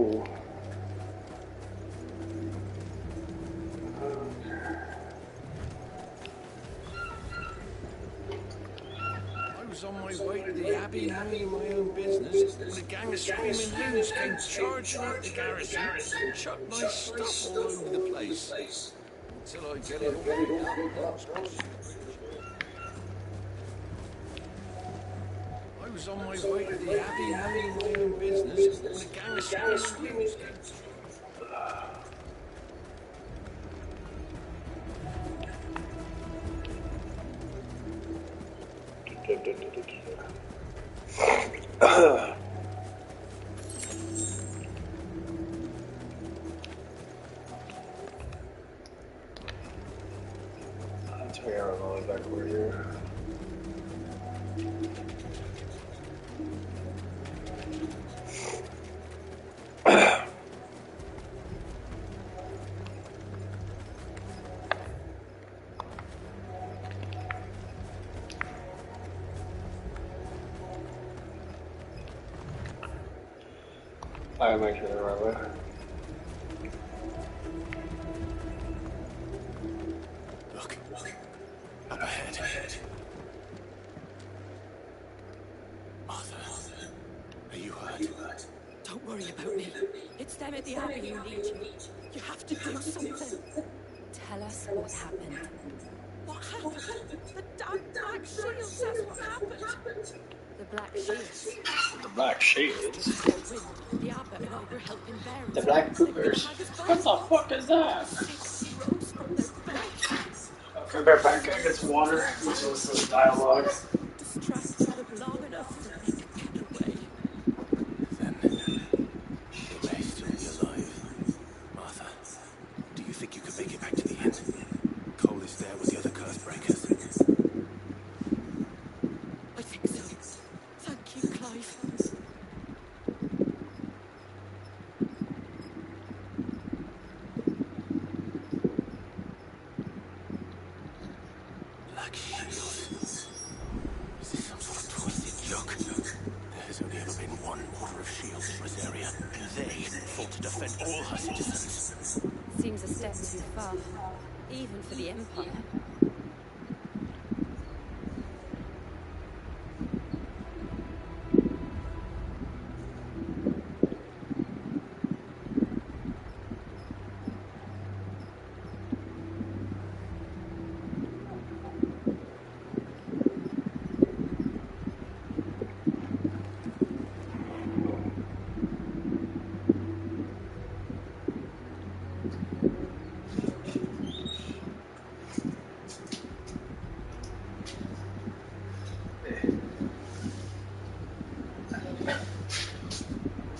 Ooh. I was on my way to the Abbey, minding my own business, when a gang of screaming loons came charging out the garrison and chucked my stuff all over the place. Until I get it all picked up, I was crossing the bridge. I was on my way to the Abbey, minding my own business, when a gang of screaming loons came. That's me out all the way back over here. I gotta make sure they're the right way. Look, up ahead. Arthur, are you hurt? Don't worry about me. It's them at the Abbey who need you. You have to do something. Tell us what happened. What happened? The damn Black Shield says what happened. The Black Shields. The Black Shields? The Abbot and I were helping bearers. The Black Poopers? What the fuck is that? Okay, bear back, I get some water. Let's listen to the dialogue. Distracted them long enough for me to get away. Then they may still be alive. Martha, do you think you could make it back to the end? Cole is there with the other curse breakers. I think so. Thank you, Clive. Black Shield. Is this some sort of twisted joke? There has only ever been one Order of Shield in Rosaria, and they fought to defend all her citizens. Seems a step too far, even for the Empire.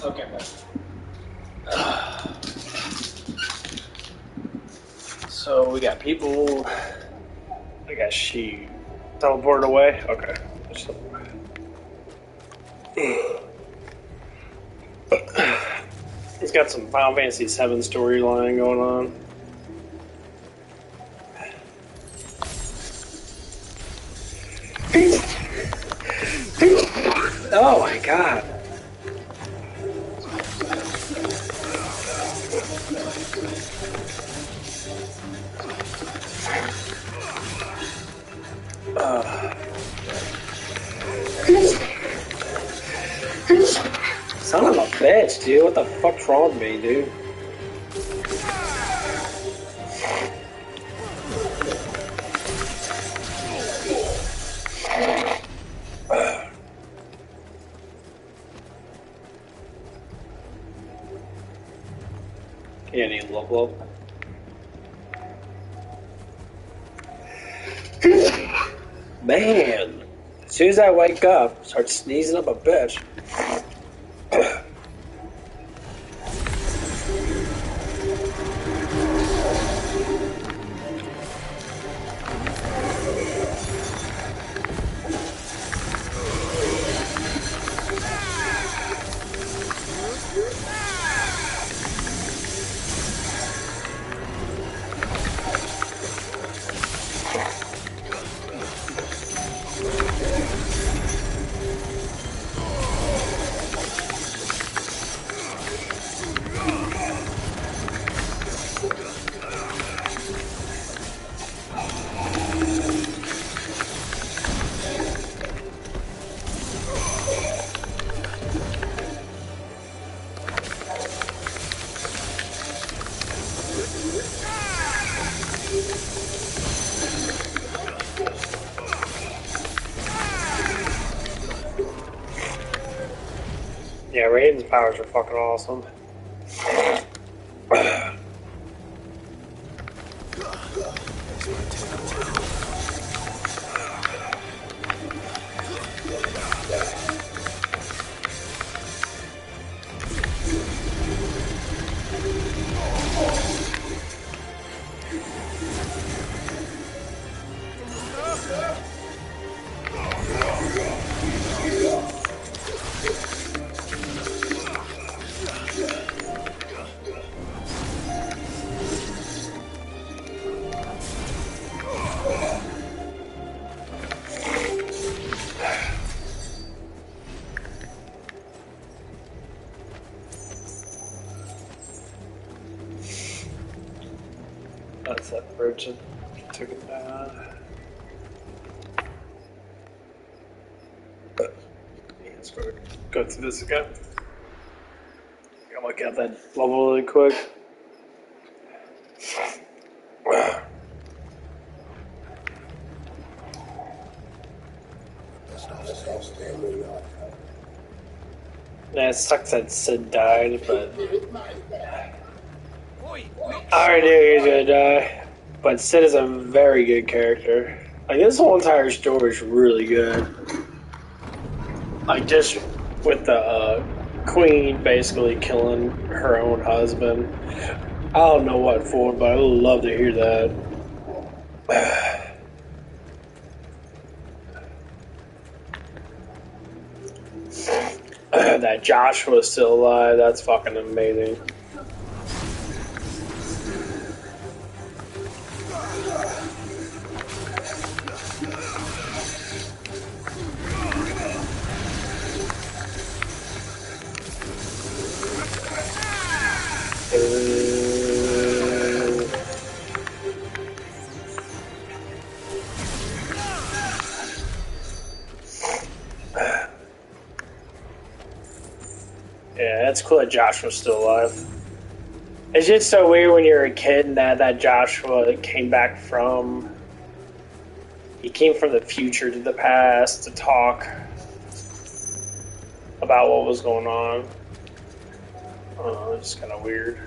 Okay, so we got people. I guess she teleported away. Okay. He's got some Final Fantasy VII storyline going on. Oh my god. Son of a bitch, dude. What the fuck's wrong with me, dude? Can't even level up. Man, as soon as I wake up, start sneezing up a bitch. Raiden's powers are fucking awesome. That's that bridge that took it down. Let's go through this again. I'm gonna look at that level really quick. Yeah, it sucks that Sid died, but I already knew he was gonna die. But Sid is a very good character. Like, this whole entire story is really good. Like, just with the queen basically killing her own husband. I don't know what for, but I would love to hear that. That Joshua's still alive, that's fucking amazing. Yeah, it's cool that Joshua's still alive. It's just so weird when you're a kid and that Joshua came back from... He came from the future to the past to talk about what was going on. I don't know, it's kind of weird.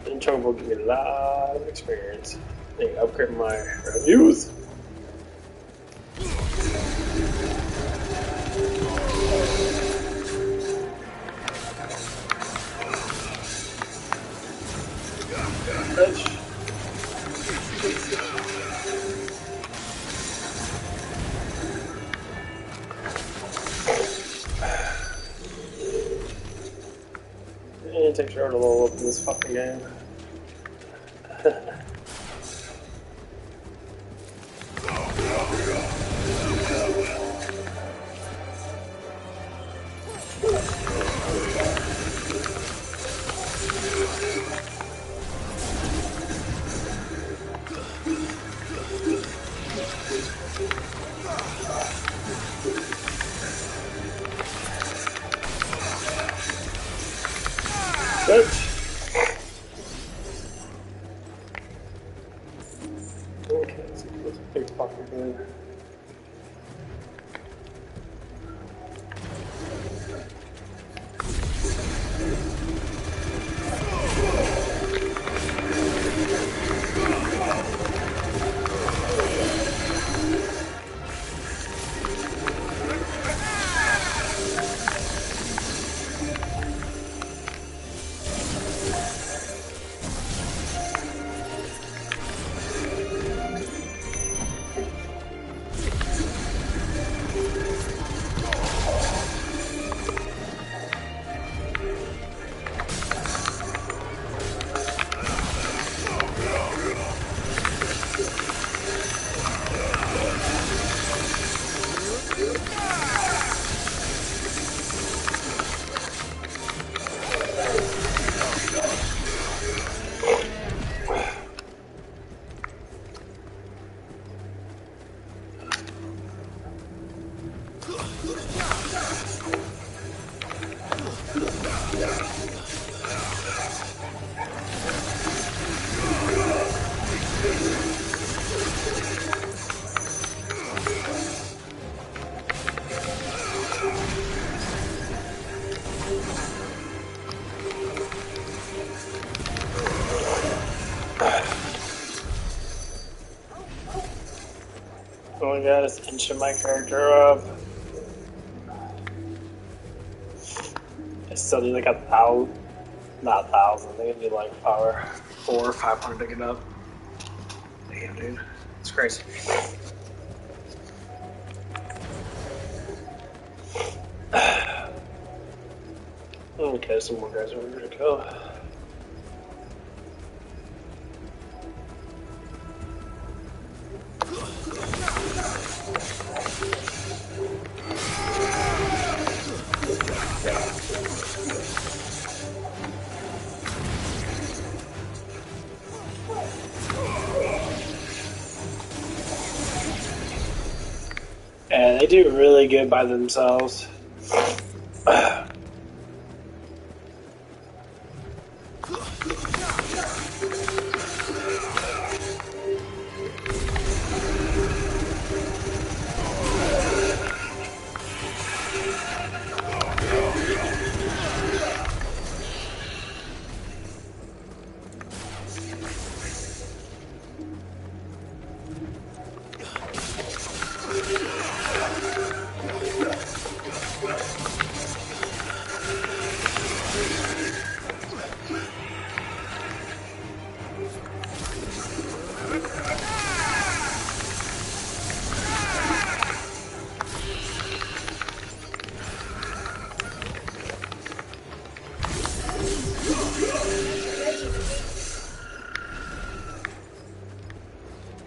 Intro will give me a lot of experience. I can upgrade my youth. It takes forever to level up in this fucking game. Okay, let's see what's big fucking good. god, it's inching my character up. I still need like 1,000, not 1,000, I think I need like power 400 or 500 to get up. Damn, dude. It's crazy. Okay, some more guys over here to kill. And they do really good by themselves.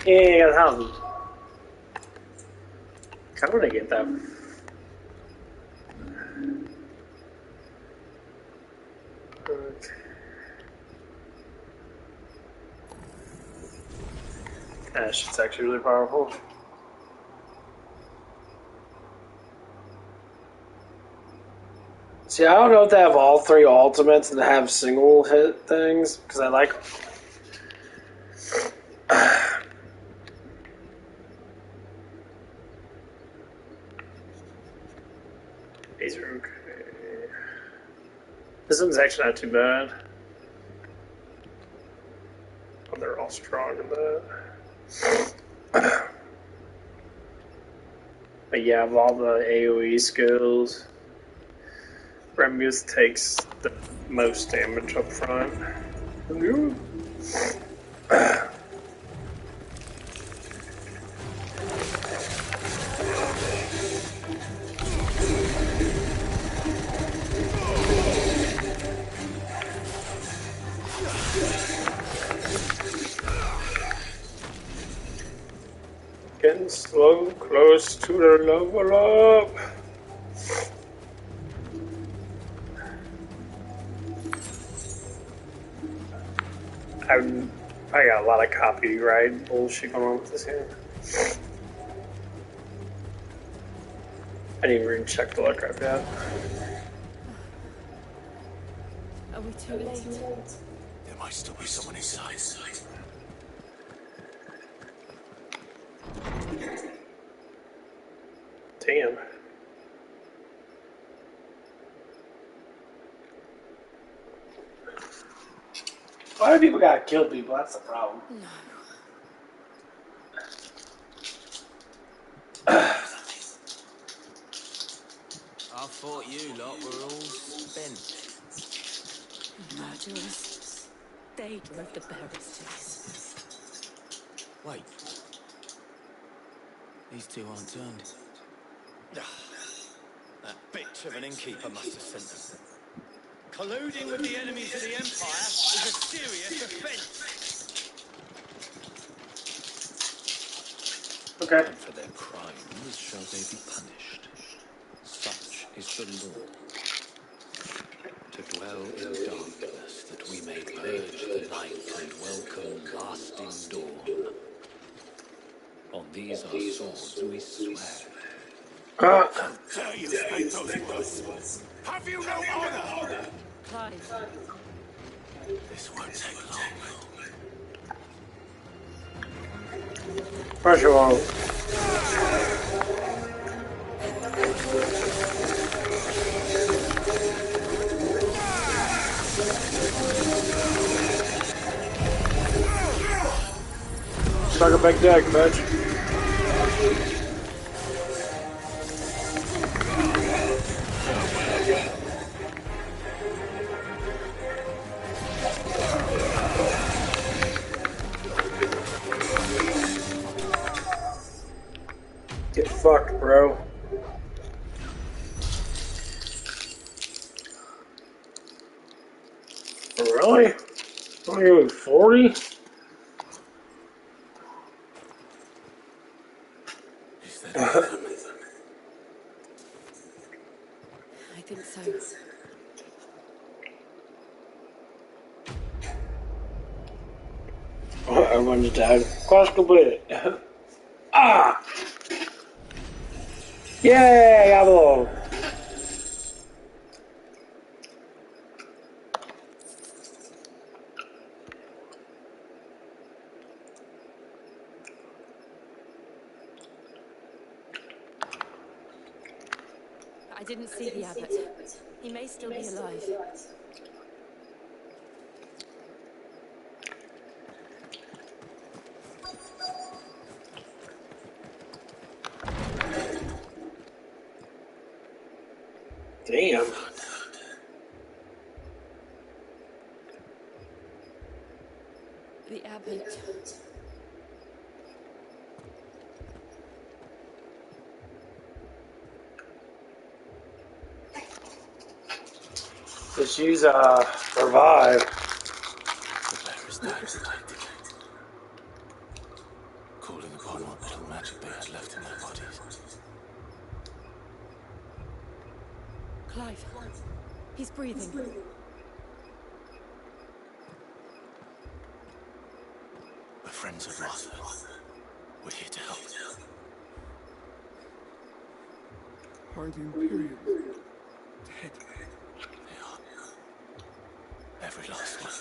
Yeah, I got 1,000. How would I get that? That shit's actually really powerful. See, I don't know if they have all 3 ultimates and have single hit things, because I like. These are okay. This one's actually not too bad. Oh, they're all strong in that. But yeah, of all the AoE skills, Remuse takes the most damage up front. Getting slow, close to the level up. I got a lot of copyright bullshit going on with this game. I didn't even check the luck I've got. Are we too late? There might still be someone inside. Damn. Why do people gotta kill people? That's the problem. No. I thought you lot were all spent. Murderers. They drove the bearers to this. Wait. These two aren't turned. That bitch of an innkeeper must have sent them. Colluding with the enemies of the Empire is a serious offence. Okay. And for their crimes shall they be punished. Such is the law. To dwell in darkness, that we may purge the night and welcome lasting dawn. On these our swords we swear. How dare you speak those words? Have you no honor? Clive. This won't take long. Pressure wall. Suck a big dick, bitch. bro. Really? Only 40? Is that all of them? I think so. Everyone's dead. Quest complete. Ah! Yay! Diablo! I didn't see the abbot. He may still be alive. Damn. The abbot. Just use revive. The bear is dead. Calling upon what little magic they had left in their bodies. Clive. He's breathing. We're friends of Martha. We're here to help. Are the Imperials dead? They are. Every last one.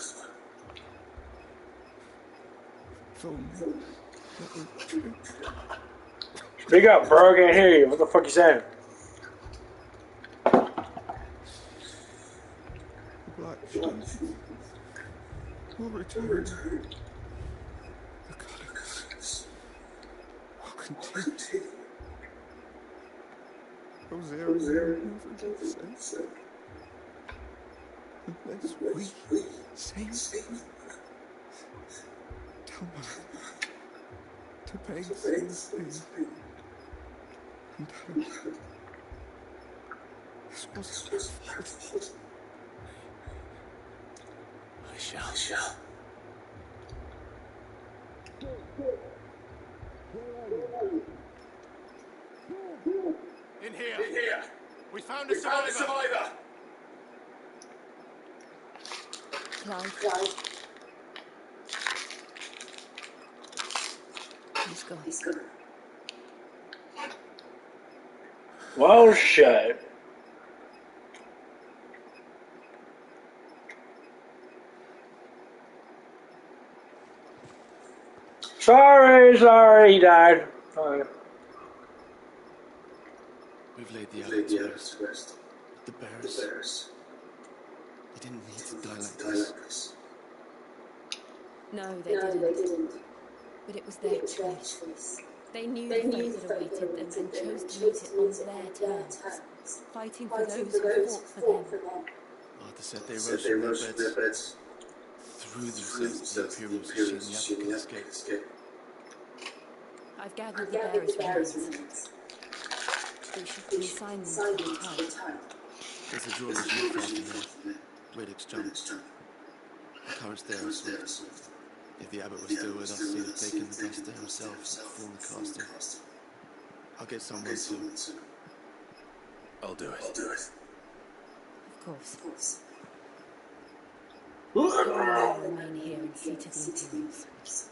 If only that were true. Speak up, bro. I can't hear you. What the fuck you saying? The Black Shades will return. The colors will continue. Rosaria never gets safe. Unless we save them. Tell Mother to beg Sylvie and tell her this wasn't her fault. I shall. In here. We found a survivor. Clive. He's gone. Well, shit. Sorry, he died. Sorry. We've laid the abbot to rest. The bears. They didn't need to die like this. No, they didn't. But it was their choice. They knew the fate that awaited them and chose to meet it on their terms, fighting for those who fought for them. Martha said they rose from their beds, threw themselves to the Imperials so the abbot could escape. I've gathered the bearers' remains. We should consign them to the tide. There's a drawbridge not far from there. Radix jumped. The currents there are swift. If the abbot was still with us, he'd have taken the dust to himself from the castle. I'll get someone to. I'll do it. Of course. I'll remain here and see to the Imperials.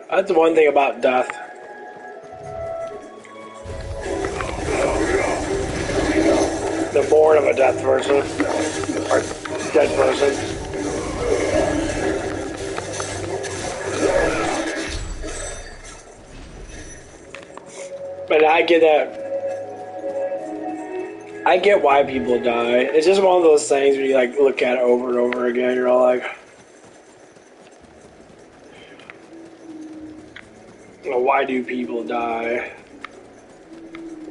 That's the one thing about death. They're born of a death person. Or dead person. But I get that. I get why people die. It's just one of those things when you like look at it over and over again. You're all like, why do people die?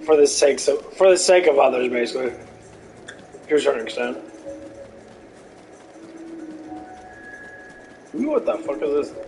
For the sake of others, basically, to a certain extent. Ooh, what the fuck is this?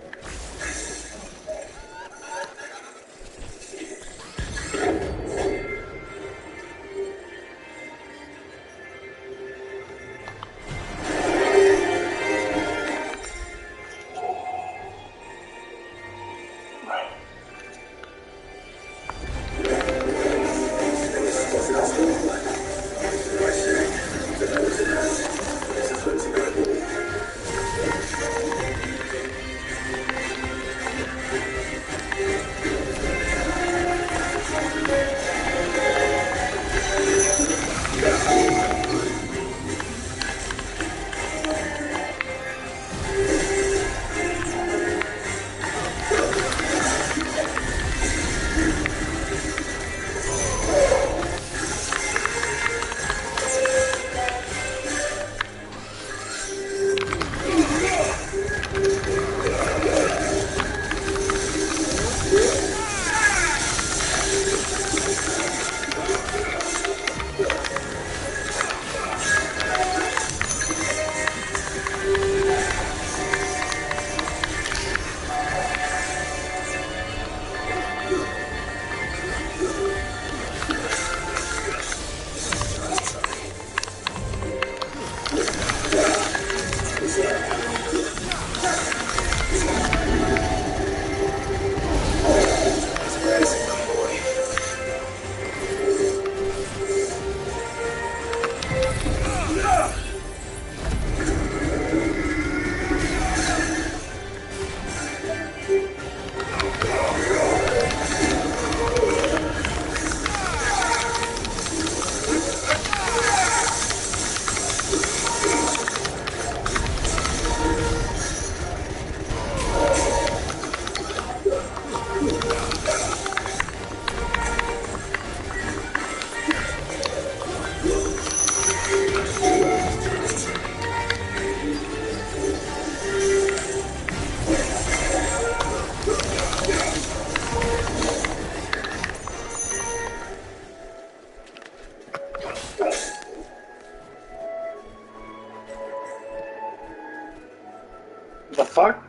The fuck?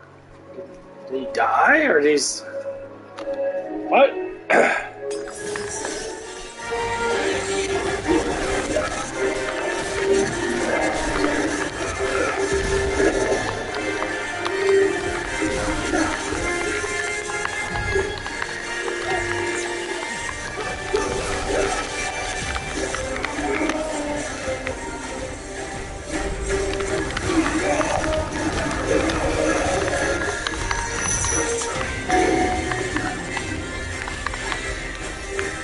Did he die, or these? What?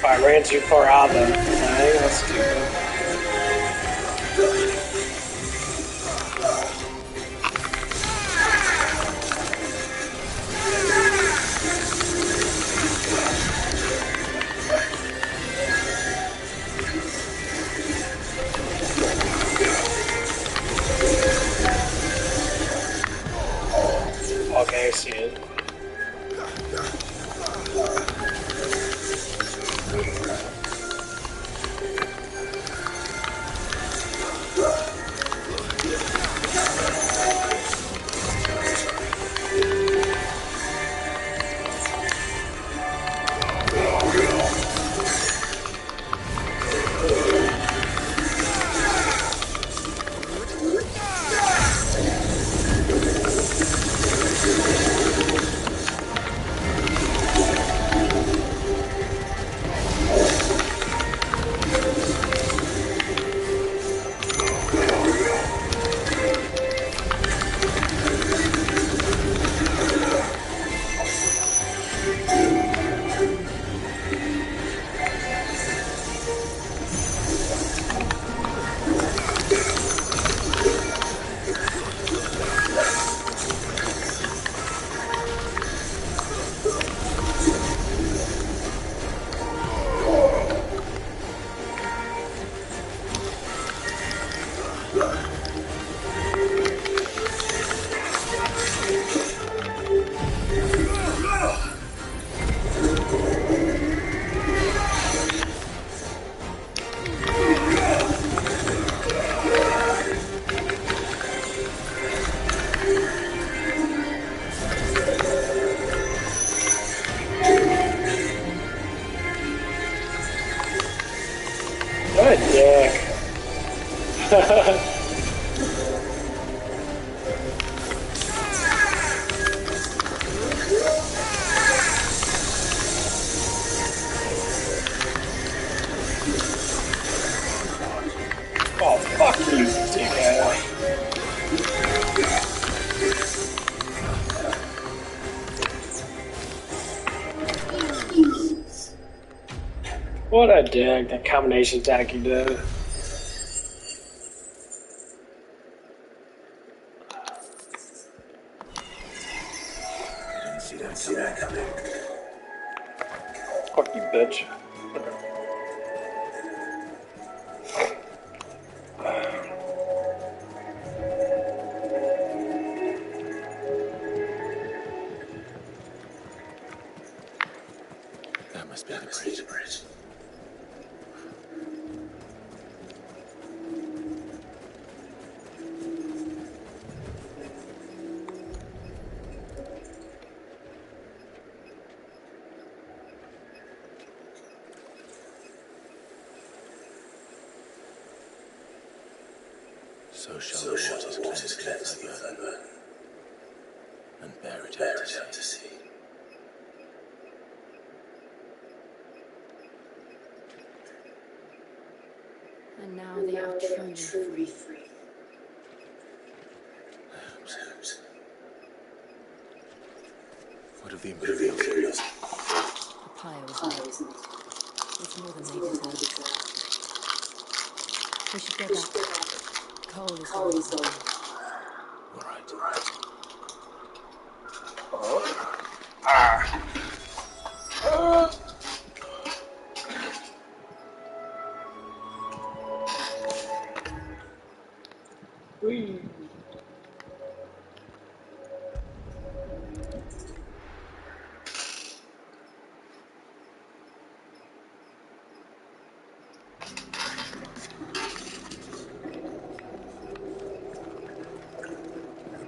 I ran too far out of the thing. That's stupid. Okay, I see it. Oh, fuck you, dickhead. What a dick, that combination attack you did. Didn't see that coming. Fuck you, bitch. That must be the bridge. So shall the waters cleanse the earth and bear it out to sea. And now they are truly free. What of the Imperials? The piles. It's more than they deserve. We should go back. Cole is gone. All right. Whee.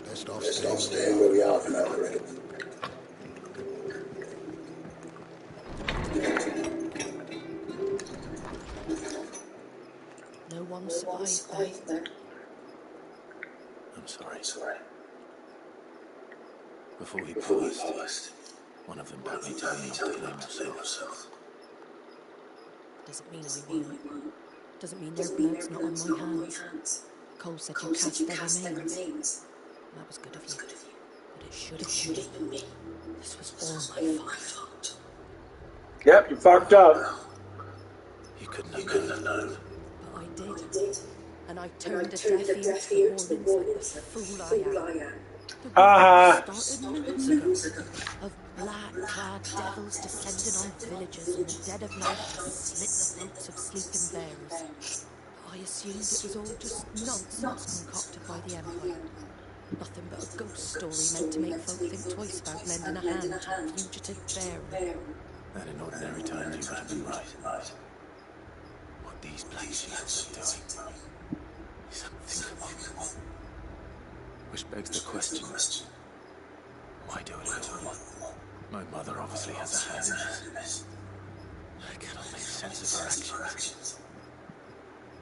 Best off staying where we are for now, Red. No one survived there. I'm sorry. Before we passed, one of them badly told me not to blame yourself. Doesn't mean I won't. Doesn't mean their blood's not on my hands. Cole said you cast their remains. That was good of you. But it should have been me. This was all my fault. Yep, you fucked up. You couldn't have known. But I did. And I turned a deaf ear to the warnings like the fool I am. The war started moons ago. Of black-clad devils descending on villages in the dead of night to slit the throats of sleeping bears. I assumed it was all just nonsense concocted by the Empire. Nothing but a ghost story meant to make folk think twice about lending a hand to a fugitive bear. And in ordinary times you would have been right. What these black shields are doing is unthinkable. Which begs the question, why do it all? My mother obviously has a hand in this. I cannot make sense of her actions.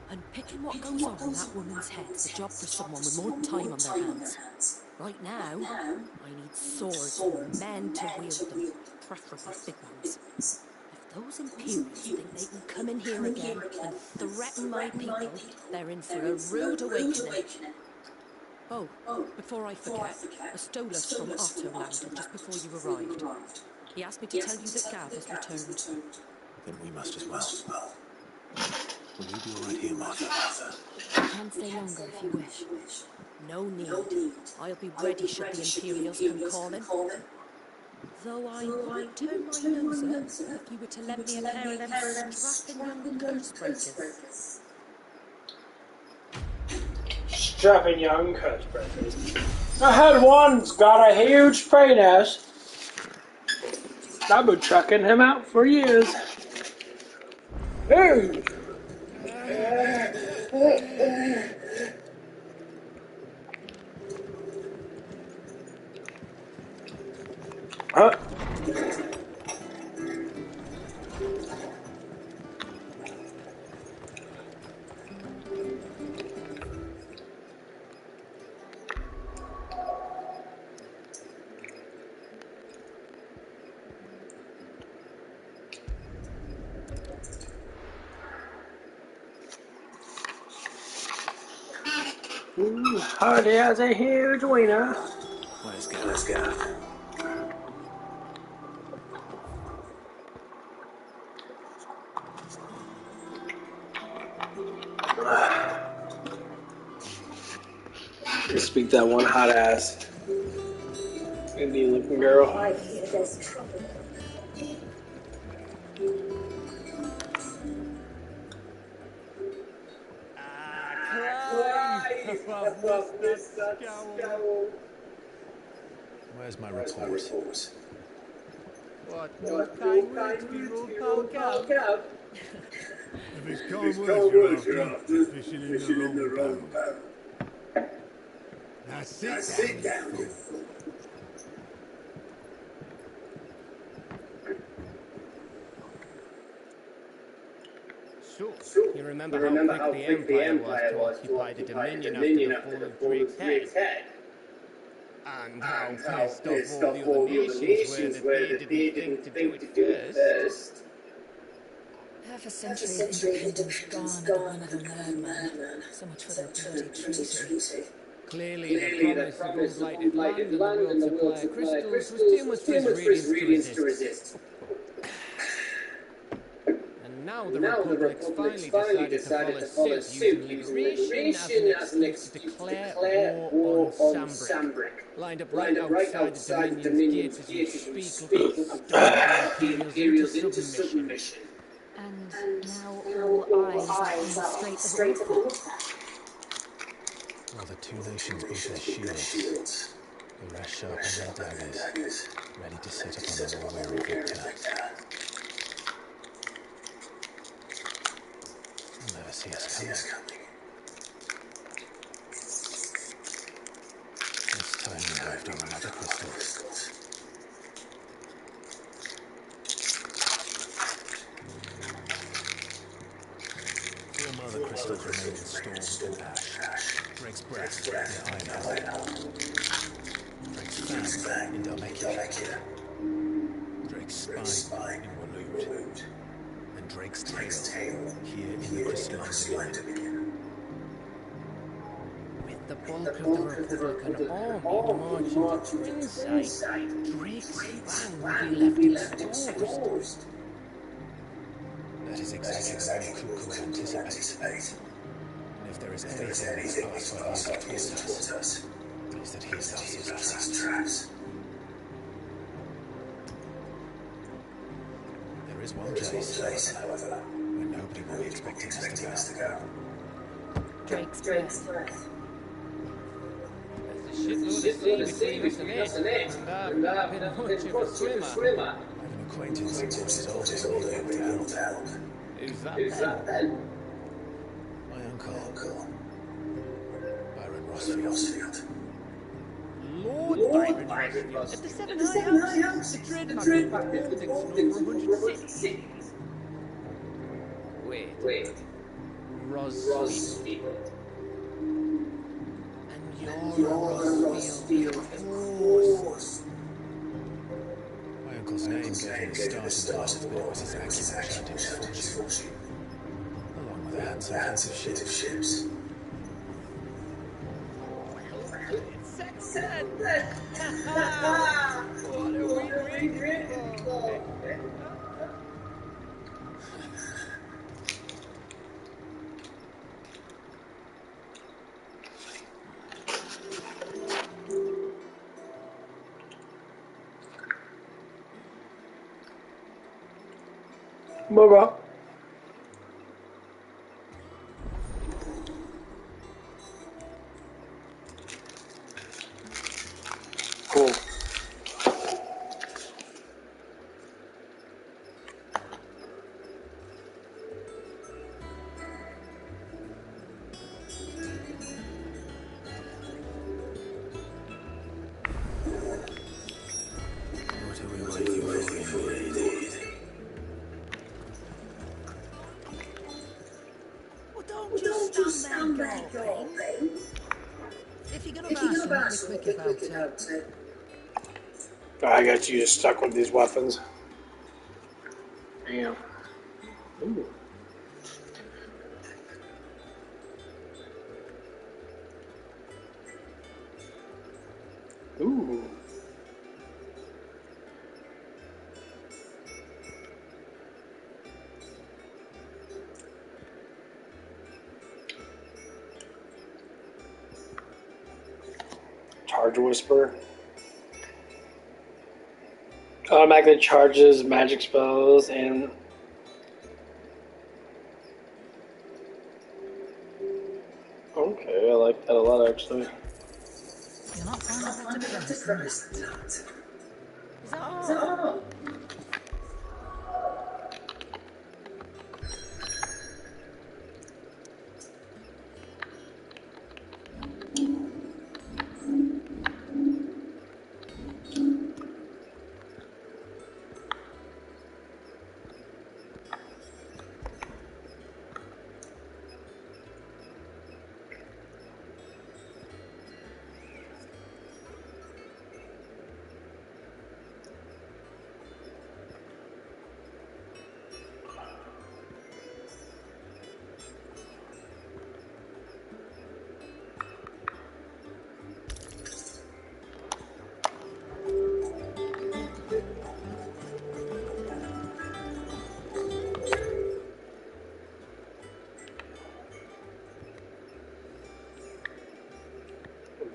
And picking what goes on in that woman's head's a job for someone with more time on their hands. Right now, I need swords and men to wield them, preferably big ones. If those Imperials think they can come in here again and threaten my people, they're in for a rude awakening. Oh, before I forget, a Stolas from Otto landed just before you arrived. He asked me to tell you that Gav has returned. Then we must as well. Will you be all right here, Martha? I can stay longer if you wish. No need. I'll be ready should the Imperials come calling. Though I would turn my nose up if you were to lend me a pair of them strapping young curse breakers. Strapping young curse breakers. I had one's got a huge penis. I've been checking him out for years. Hey! Huh? Hardy has a huge wiener. Let's go. Let's go. Speak that one hot ass Indian looking girl. I hear there's trouble. Where's my report? What? No kind words be ruled poke out. If it's kind words you're after, fishing in the wrong barrel. Now sit down, you fool. So, you remember how quick the Empire was to occupy the Dominion after the fall of Drake's head? And how pissed off all the other nations were that they didn't think to do it first. Half a century of independence gone, but one of them madman. So much for their bloody treaty. Clearly, the promise of unblighted land and the world supply of crystals was too much for his radiance to resist. And now the Republic's finally decided to follow suit, using liberation as an excuse to declare war on Sambrick. Lined up right outside the Dominion's gates as we speak, looking Imperials into submission. And now all eyes are in the Strait of Warfare. Well, the two nations both their shields. The rest sharpen their daggers, ready to set upon the war-weary victor. They'll never see us coming. This time we dived on another crystal. Four other crystals remain installed in ash. Drake's breath, the Iron Helm. Drake's fang, in Dhalmekia. Drake's spine, in Waloed. And Drake's tail, here in the crystalline Dominion. With the bulk of the Republican army marching to Twinside, Drake's fang will be left exposed. That is exactly what Cuckoo anticipates. And if there is anything that the past 5 years have taught us, it is that he loves his traps. There is one place, however, where nobody will be expecting us to go. Drake's breath. There's a shitload of sea between us and it, and I've been much of a swimmer. I have an acquaintance who is older than to help. Who's that then? My uncle, Byron Rossfield. Lord Byron Rossfield at the Seven High House, the trademark of the over 100 cities. Wait. Rossfield. And you're Rossfield, of course. My uncle's name gave him a start in life, but it was his accent which earned his fortune. Along with a handsome fleet of ships. It's sexy. What are we drinking for? Bye-bye. Cool. What are we waiting for indeed? Well, don't just stand there, Gulping. If you're gonna bash something quick about it. I got you just stuck with these weapons. Damn. Ooh. Charge Whisper. Automatically charges magic spells and okay, I like that a lot actually. You're not finding that depressing. Is that all?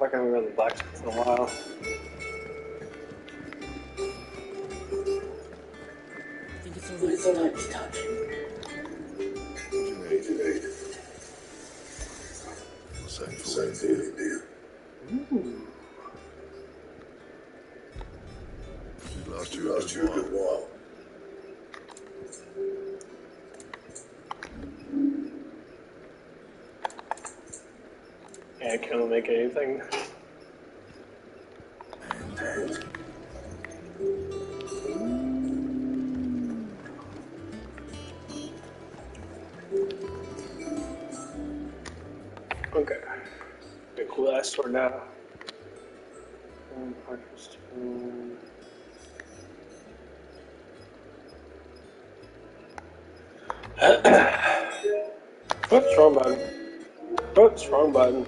I haven't been to the blacksmith in a while. I think it's all right to touch. What do you need? Same feeling, dear. Should last you a good while. Yeah, I can't make anything. Okay. Okay, cool ass sword now. Oops, wrong button. Oops, wrong button.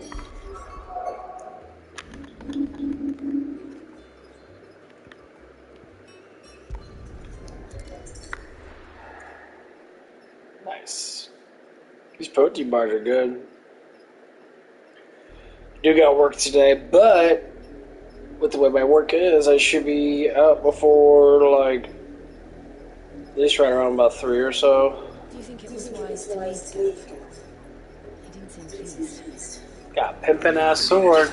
Nice. These protein bars are good. Do got work today, but with the way my work is, I should be out before like at least right around about 3 or so. Do you think it was wise to leave, Gav? He didn't seem pleased. Got pimpin' ass sword.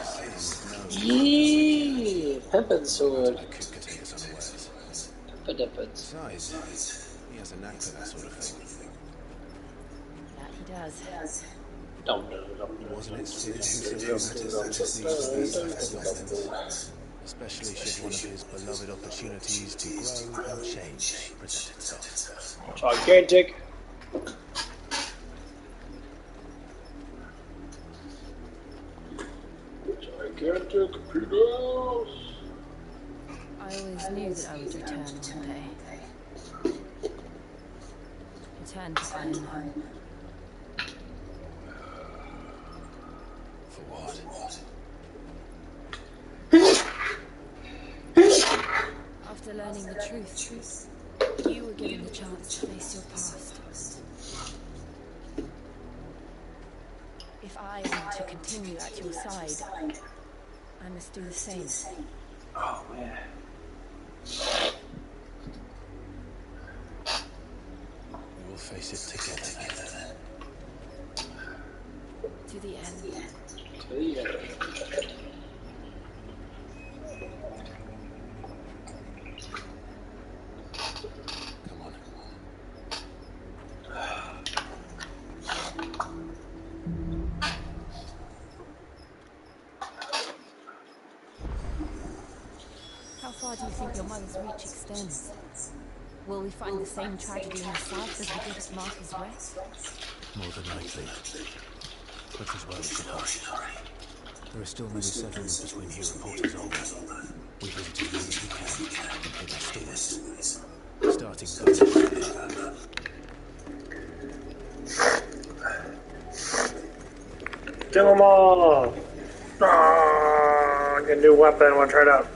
Yee, pimpin' sword. Kid could take us unawares. Pimpin'. Besides, he has a knack for that sort of thing. That he does. Wasn't it Sid who said he noticed that these nonsense? Especially should one of his beloved opportunities to grow and change present itself. Gigantic. Gigantic pedos. I always knew that I would return one day. Return to Iron. For what? After learning the truth, you were given the chance to face your past. If I want to continue at your side, I must do the same. Oh man. We will face it together. To the end. To the end. Come on. How far do you think your mother's reach extends? Will we find the same tragedy in the south as we did at Martha's Rest? More than likely. But as well we should hurry. There are still many settlements between here and Porter's Old. We visit as many as we can and hear their stories. Starting with Kill them all! Oh, I can do weapon. I want to try it out.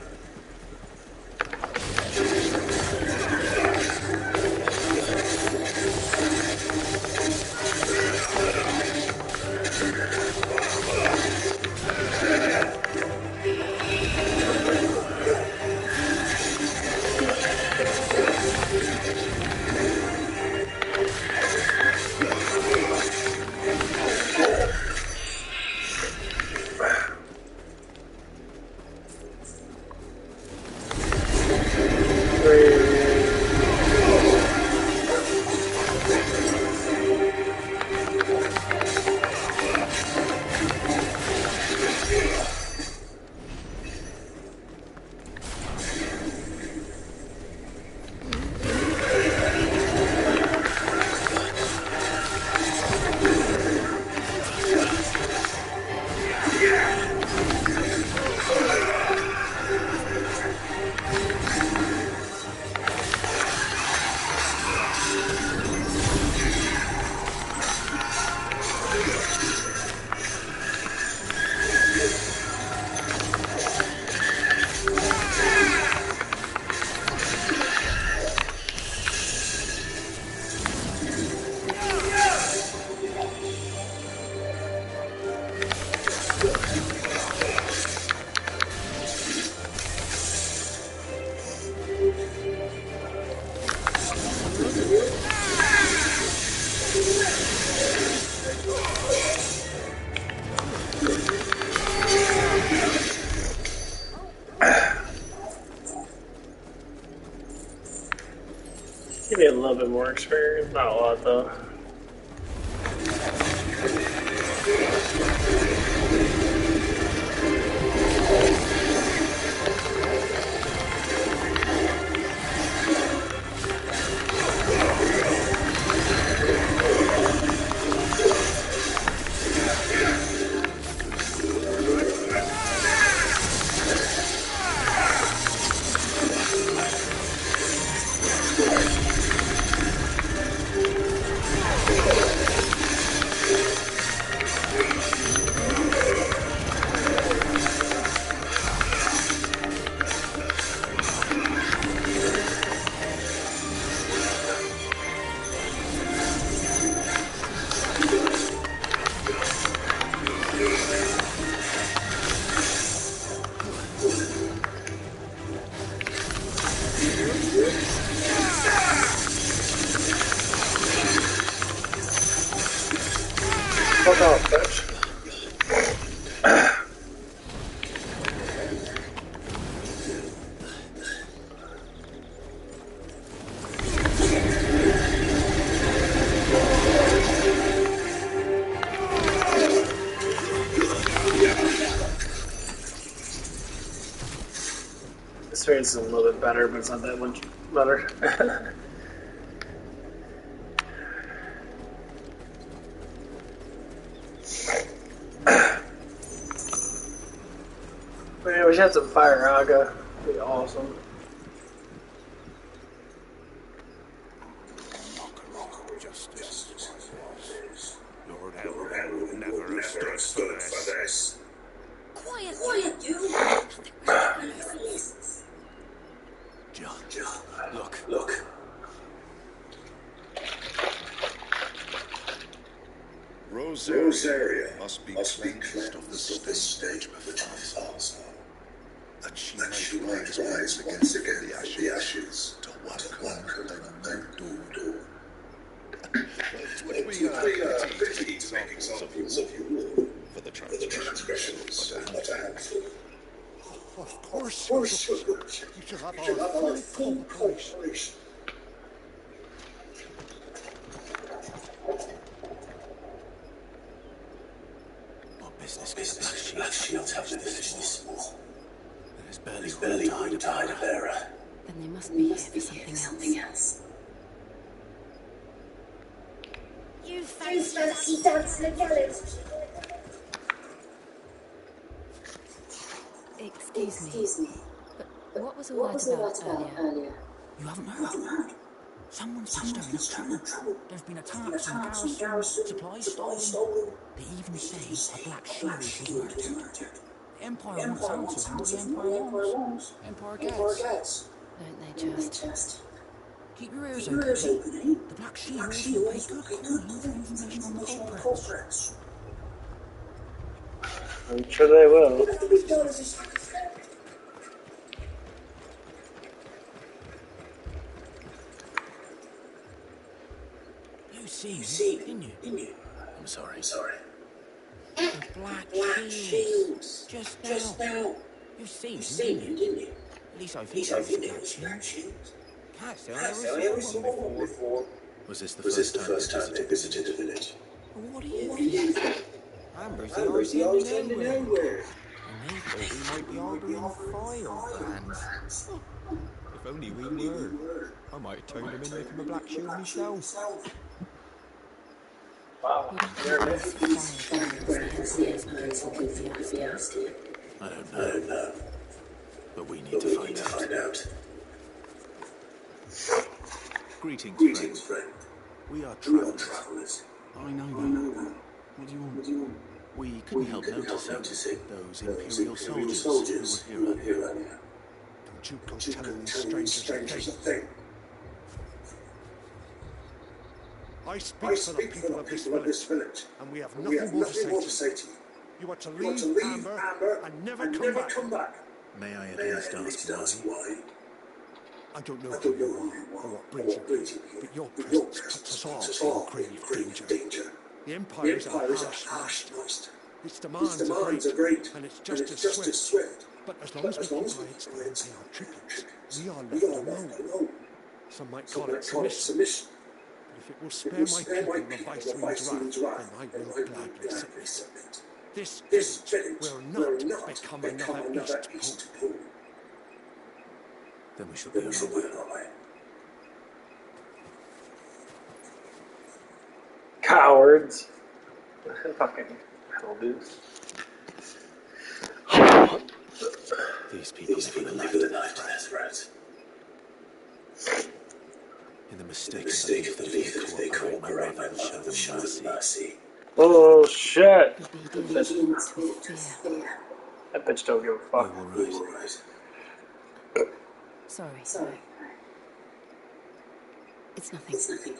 You need a little bit more experience, not a lot though. Fuck off, bitch. This experience is a little bit better, but it's not that much better. Man, we should have some fire Aga. That'd be awesome. Justice. Lord Elrond would never have stood for this. Quiet, you! John, look. Rosaria must be cleansed of the stain which is ours, that she might rise once again from the ashes to welcome a new dawn. It would be a pity to make examples of you for the transgressions, but not a handful. Of course you should have our full cooperation. What business can the Black Shields have with this small? There is barely room to hide a bearer. Then they must be here for something else. You fancy dancing the gallows? Excuse me. But what was all that about earlier? You haven't heard? Someone's stirring up trouble. There's been attacks on garrison, supplies stolen. They even say a Black Shield was murdered. The Empire wants answers on what the Empire wants. Empire gets. Don't they just? Keep your ears open, eh? The Black Shields will pay good coin for information on the culprits. I'm sure they will. You see, didn't you? I'm sorry. The Black Shields. Just now. You've seen them, didn't you? At least I think it's Black Shields. Can't say I never saw one before. Was this the first time they visited the village? What do you think? Amber's the RC end of nowhere. And they thought we might be harbouring fire plans. If only we were. I might have turned him in with a Black Shield myself. Wow. I don't know. But we need to find out. Greetings, friend. We are travelers. I know that. What do you want? We couldn't help noticing those Imperial soldiers who were here earlier. Don't you go telling these strangers a thing. I speak for the people of this village, and we have nothing more to say to you. You are to leave Amber and never come back. May I at least ask why? I don't know who you are or what brings you here, but your presence puts us all in grave danger. The Empire is our harsh master. Its demands are great, and it's just as swift. But as long as we keep our heads down and pay our tribute, we are left alone. Some might call it submission. But if it will spare my people the Viceroy's wrath, then I will gladly submit. This village will not become another East Pool. Then we shall be on our way. Cowards. Fucking hell dudes. These people live in the night. In the mistaken belief that if they cooperate, I will show them mercy. Oh shit! Obedience with fear. That bitch don't give a fuck. All right. Sorry. It's nothing.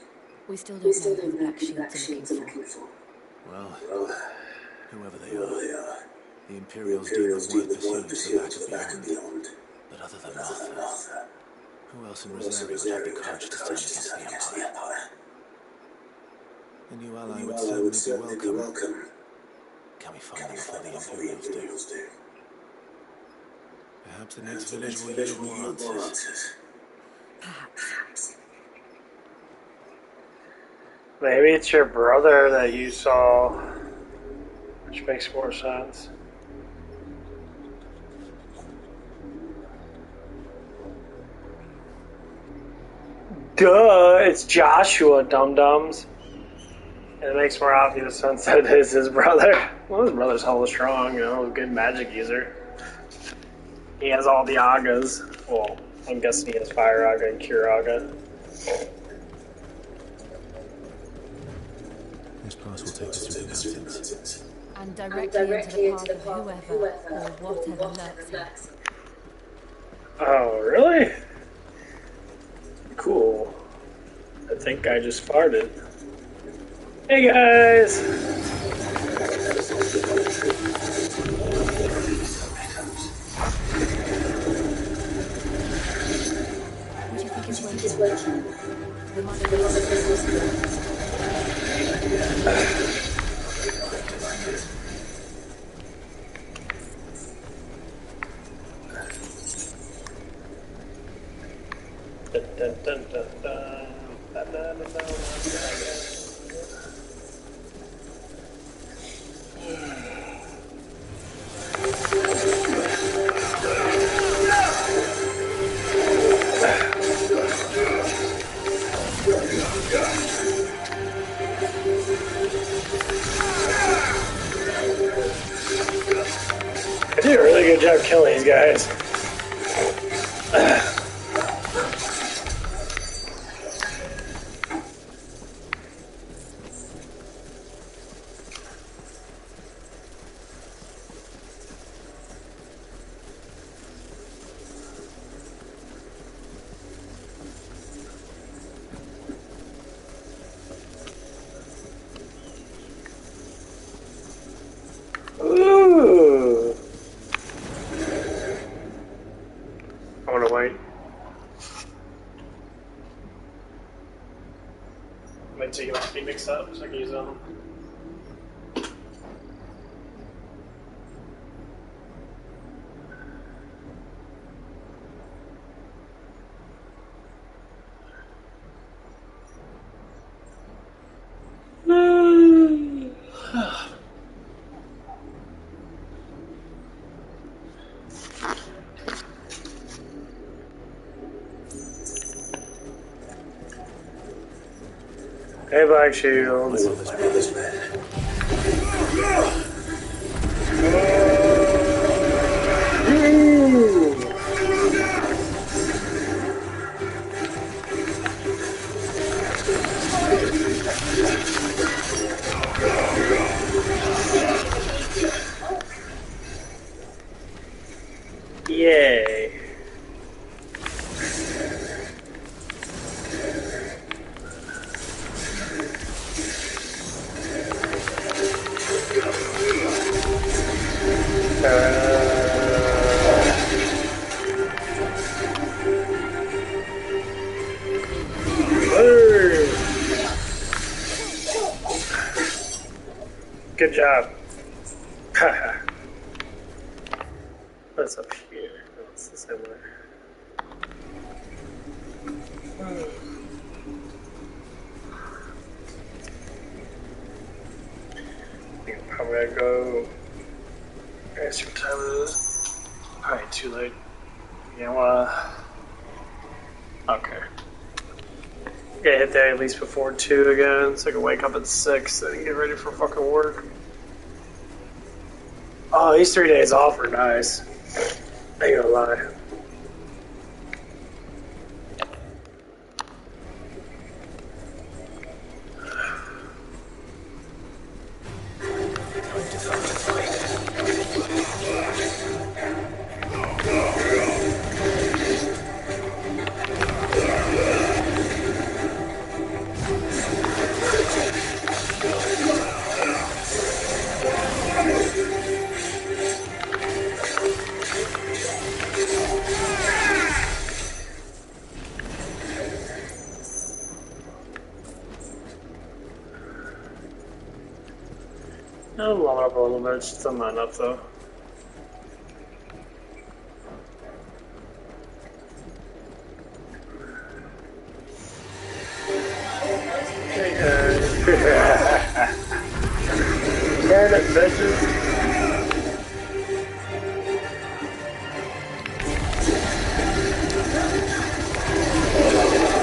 We still don't know who the Black Shields are looking for. Well, whoever they are, the Imperials deem them worth pursuing to the back and beyond. But other than Arthur, who else in Rosaria would have the courage to stand against the Empire? A new ally would certainly be welcome. Can we find them before the Imperials do? Perhaps the next village will yield more answers. Perhaps. Maybe it's your brother that you saw, which makes more sense. Duh, it's Joshua, dum-dums. And it makes more obvious sense that it is his brother. Well, his brother's hella strong, a good magic user. He has all the Agas. Well, I'm guessing he has Fire Aga and Cure Aga. This pass will take us through the mountains. And directly into the path of whoever or whatever lurks. Oh, really? Cool. I think I just farted. Hey guys! What do you think is waiting? The mother business. Dun, dun, dun, dun. Dun, dun, dun, dun. I did a really good job killing these guys. Ooh. I want to wait. Wait till you want to be mixed up so I can use them. Hey, Black Shields. Yay. Good job. What's up here? Oh, it's the same way. I'm gonna go. Guess what time it is? Probably too late. You wanna? Okay. Gotta hit that at least before 2 again, so I can wake up at 6 and get ready for fucking work. Oh, these 3 days off are nice. I ain't gonna lie. I'm warming up a little bit, still not enough though. Damn it, bitches.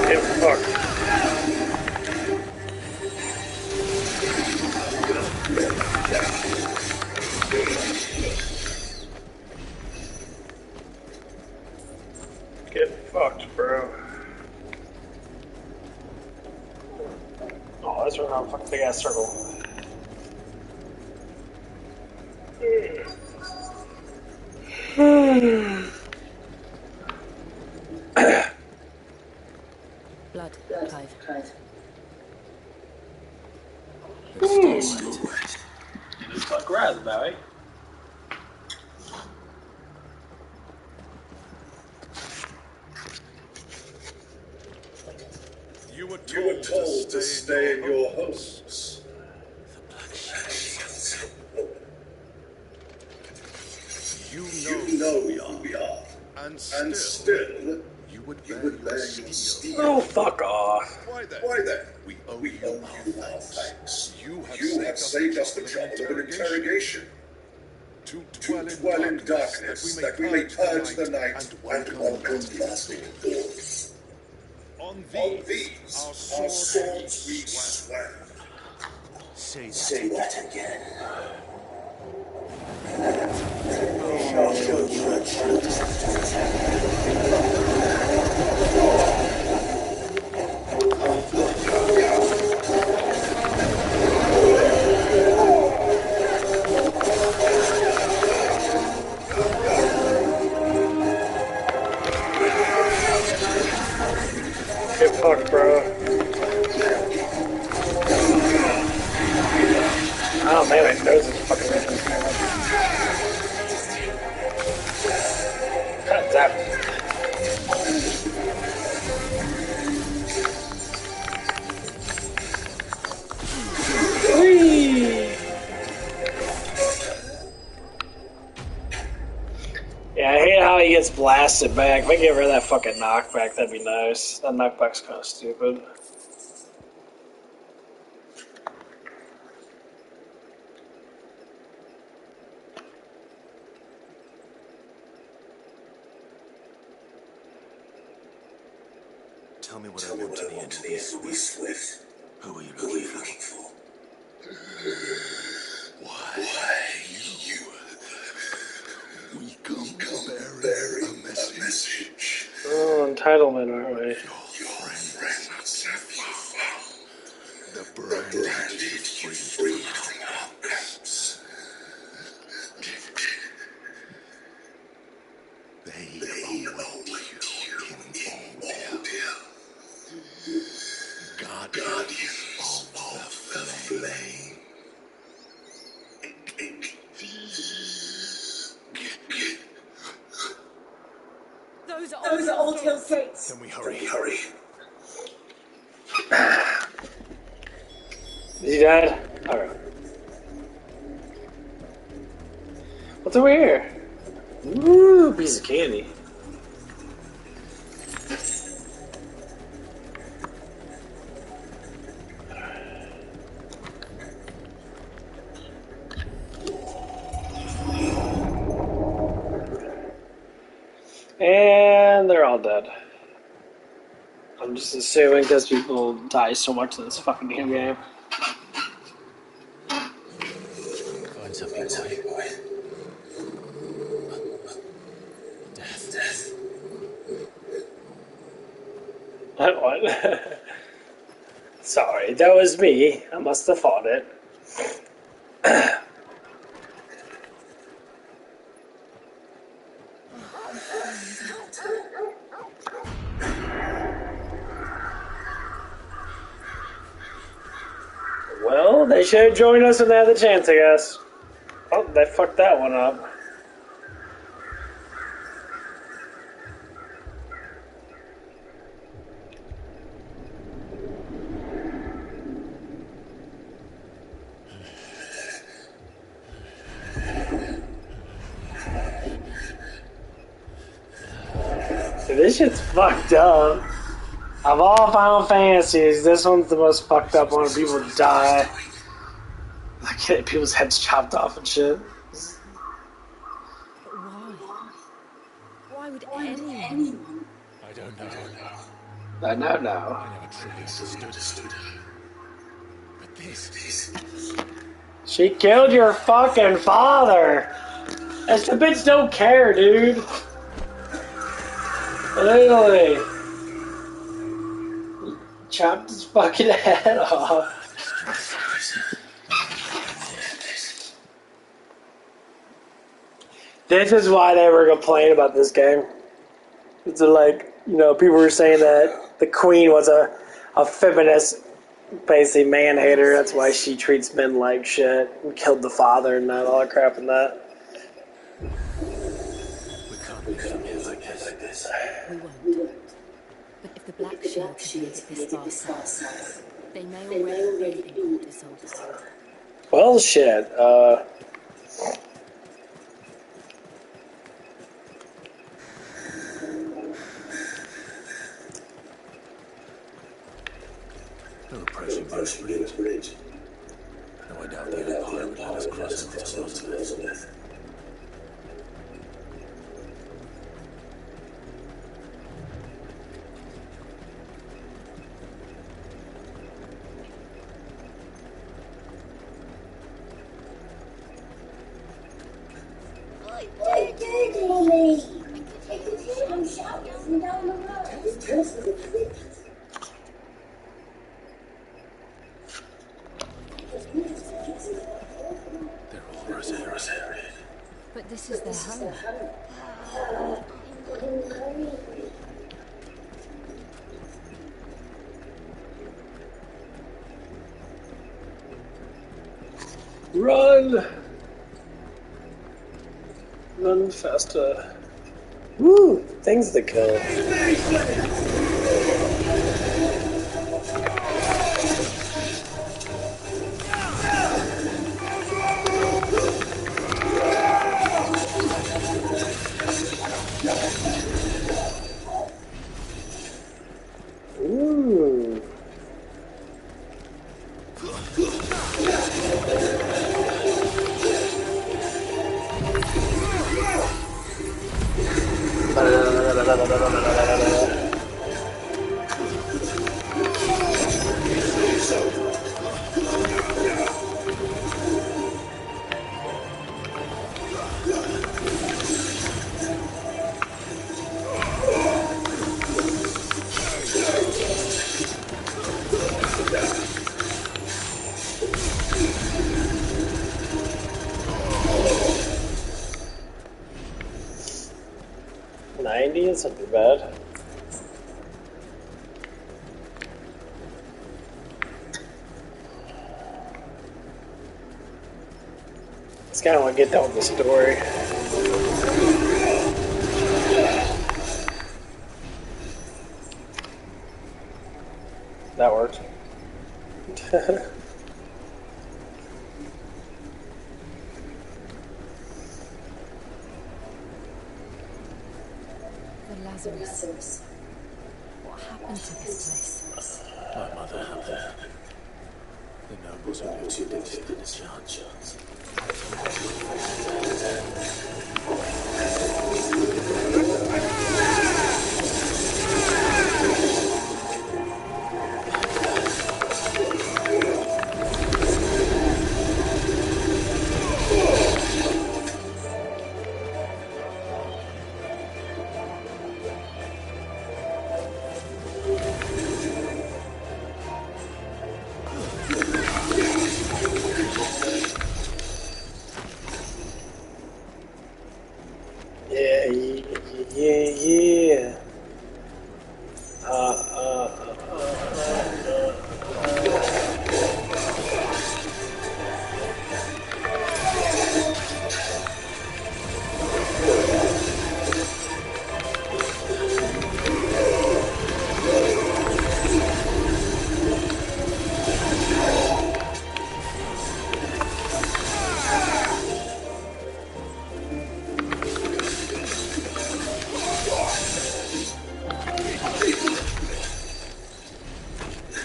Get fucked. Get fucked, bro. Oh, that's right now. Fuck the gas circle. Blood, Clive. It's still wet. It's like raspberry. You were told to stay in your homes. You know who we are. And still you would bear your steel. Oh, fuck off. Why then? We owe you our thanks. You have saved us the trouble of an interrogation. To dwell in darkness, that we may purge the night and welcome lasting warmth. On these, our swords we swear. Say that again. I'll show you a truth. Get fucked, bro. Oh man, my nose is fucking itching. God damn. Yeah, I hate how he gets blasted back. If I get rid of that fucking knockback, that'd be nice. That knockback's kind of stupid. Tell me what I want to the end of this, Swift. Who are you looking for? Why you? We come bearing a message. Oh, entitlement, aren't we? Your friends have found the branded you freed from our camps. They await you in Aldia. Guardians of the flame. Those are Old Hill gates. Then we hurry. Is he dead? Alright. What's over here? Ooh, piece of candy. all dead. I'm just assuming because people die so much in this fucking new game. Find something, boy. Death. What? Sorry, that was me. I must have fought it. Well, they should have joined us when they had the chance, I guess. Oh, they fucked that one up. This shit's fucked up. Of all Final Fantasies, this one's the most fucked up one. People die. Like, get people's heads chopped off and shit. But why? Why would anyone? I don't know. I know. I never truly understood. But this... She killed your fucking father! And the bitch don't care, dude. Literally. Chopped his fucking head off. This is why they were complaining about this game. It's like, you know, people were saying that the queen was a feminist, basically man-hater. That's why she treats men like shit and killed the father and all that crap and that. We can't leave them here like this. We won't. But if the Black Shields have made it this far south, they may already be in this old town. Well, shit. They're approaching the bridge. No, I doubt the Empire would let us cross across Elizabeth. They're all Rosarian. But this is their home. Run! Run faster. Woo! Things to kill. Ooh. It's not too bad. Just kind of want to get down with the story. That worked. Lazarus. What happened to this place? My mother had there. The nobles who lived here didn't stand a chance.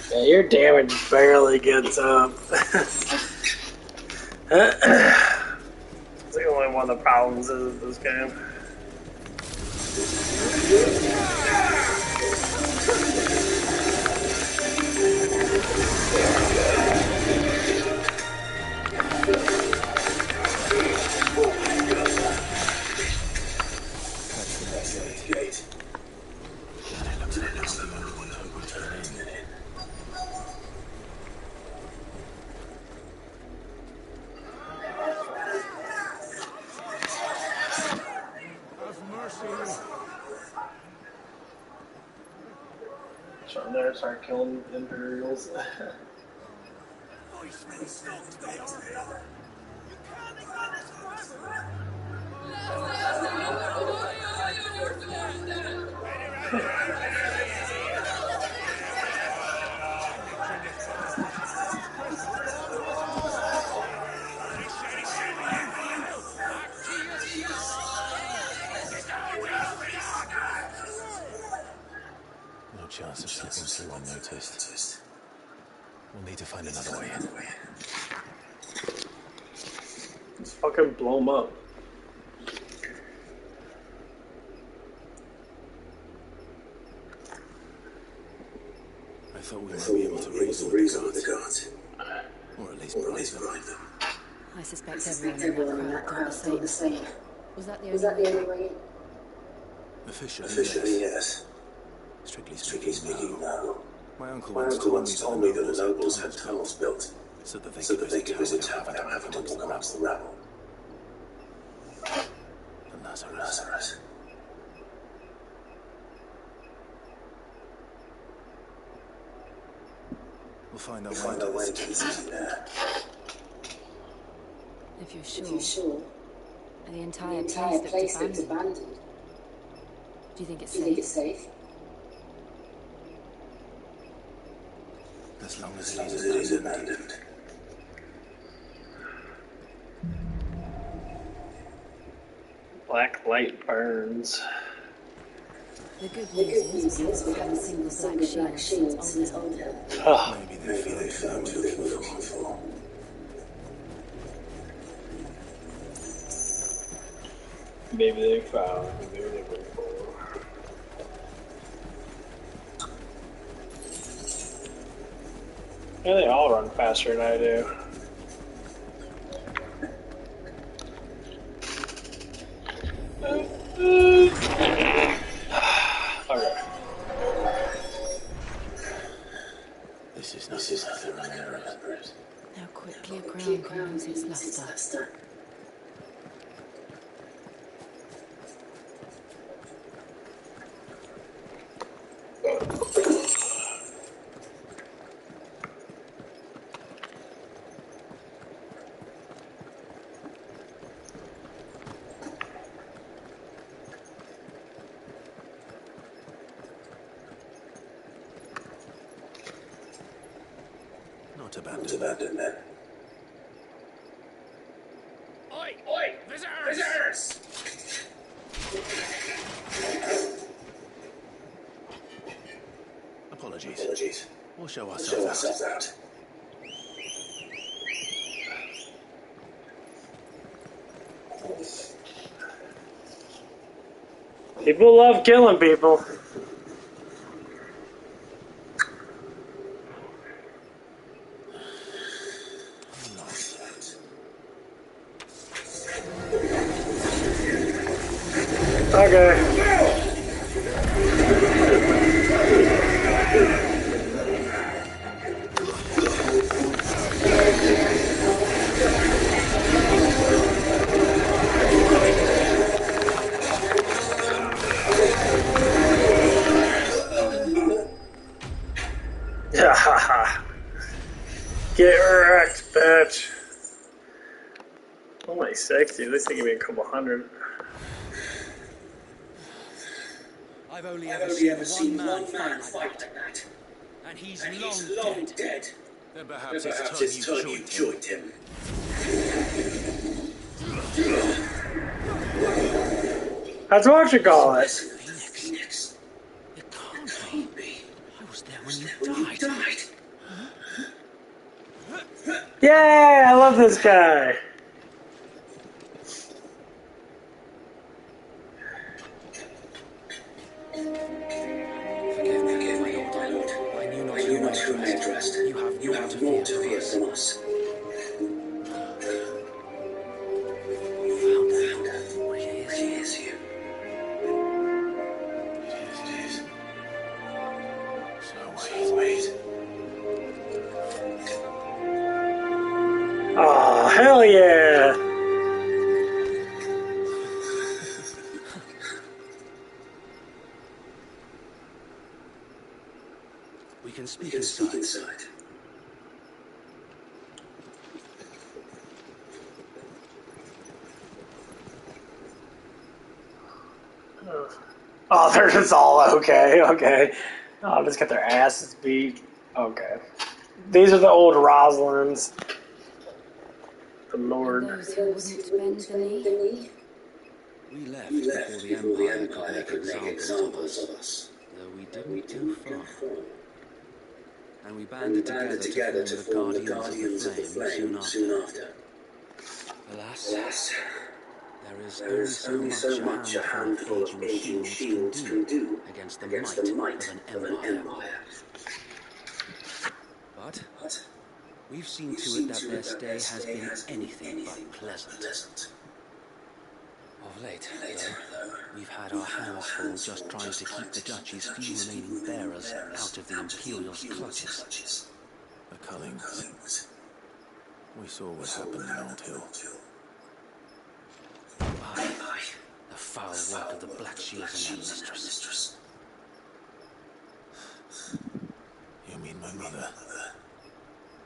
Yeah, your damage barely gets up. That's the only one of the problems is this game. From there, start killing Imperials. No chance of slipping through unnoticed. We'll need to find another way in. Let's fucking blow them up. I thought we might be able to reason with the guards. Or at least bribe them. I suspect everyone in that crowd thought the same. Was that the only way in? Officially, yes. Strictly speaking, no. My uncle once told me that the nobles had tunnels built so that they could visit town without having to walk amongst the rabble. And Lazarus. We'll find our way to the city there. If you're sure. The entire place looked abandoned. Do you think it's safe? As long as it is abandoned. Black light burns. The good news is we haven't seen the black shield since Oldham. Oh. Maybe they feel they found what they're looking for. Maybe they found what they were looking for. Yeah, they all run faster than I do. Okay. This is nothing like I remember. How quickly a crown can lose its luster. Not abandoned then. Oi! Visitors! Apologies. We'll show ourselves out. People love killing people. Okay. Get wrecked, bitch. Only 60. At least they give me a couple hundred. I've only ever seen one man fight like that. And he's long dead. Then perhaps it's time you joined him. That's what you call it. Phoenix. It can't be. I was there when you died. Yay! I love this guy. Forgive me, my lord. I knew not whom I addressed. You have naught to fear from us. Found her. Where is he? It is. So wait. Oh, hell yeah! We can speak inside. Oh, they're just all okay. I'll just get their asses beat. Okay. These are the old Roslins. The Lord. Those who wouldn't bend the knee. We left before the Empire could make examples of us, though we didn't go far. And we banded together to form the Guardians of the Flame soon after. Alas, there is only so much a handful of aging shields can do against the might of an empire. But we've seen to it that their stay has been anything but pleasant. Of late, though, we've had our hands full just trying to keep the Duchy's few remaining bearers out of the Imperial's clutches. The Cullings. We saw what happened in Old Hill. Aye, the foul work of the Black Shields and their mistress. You mean my mother?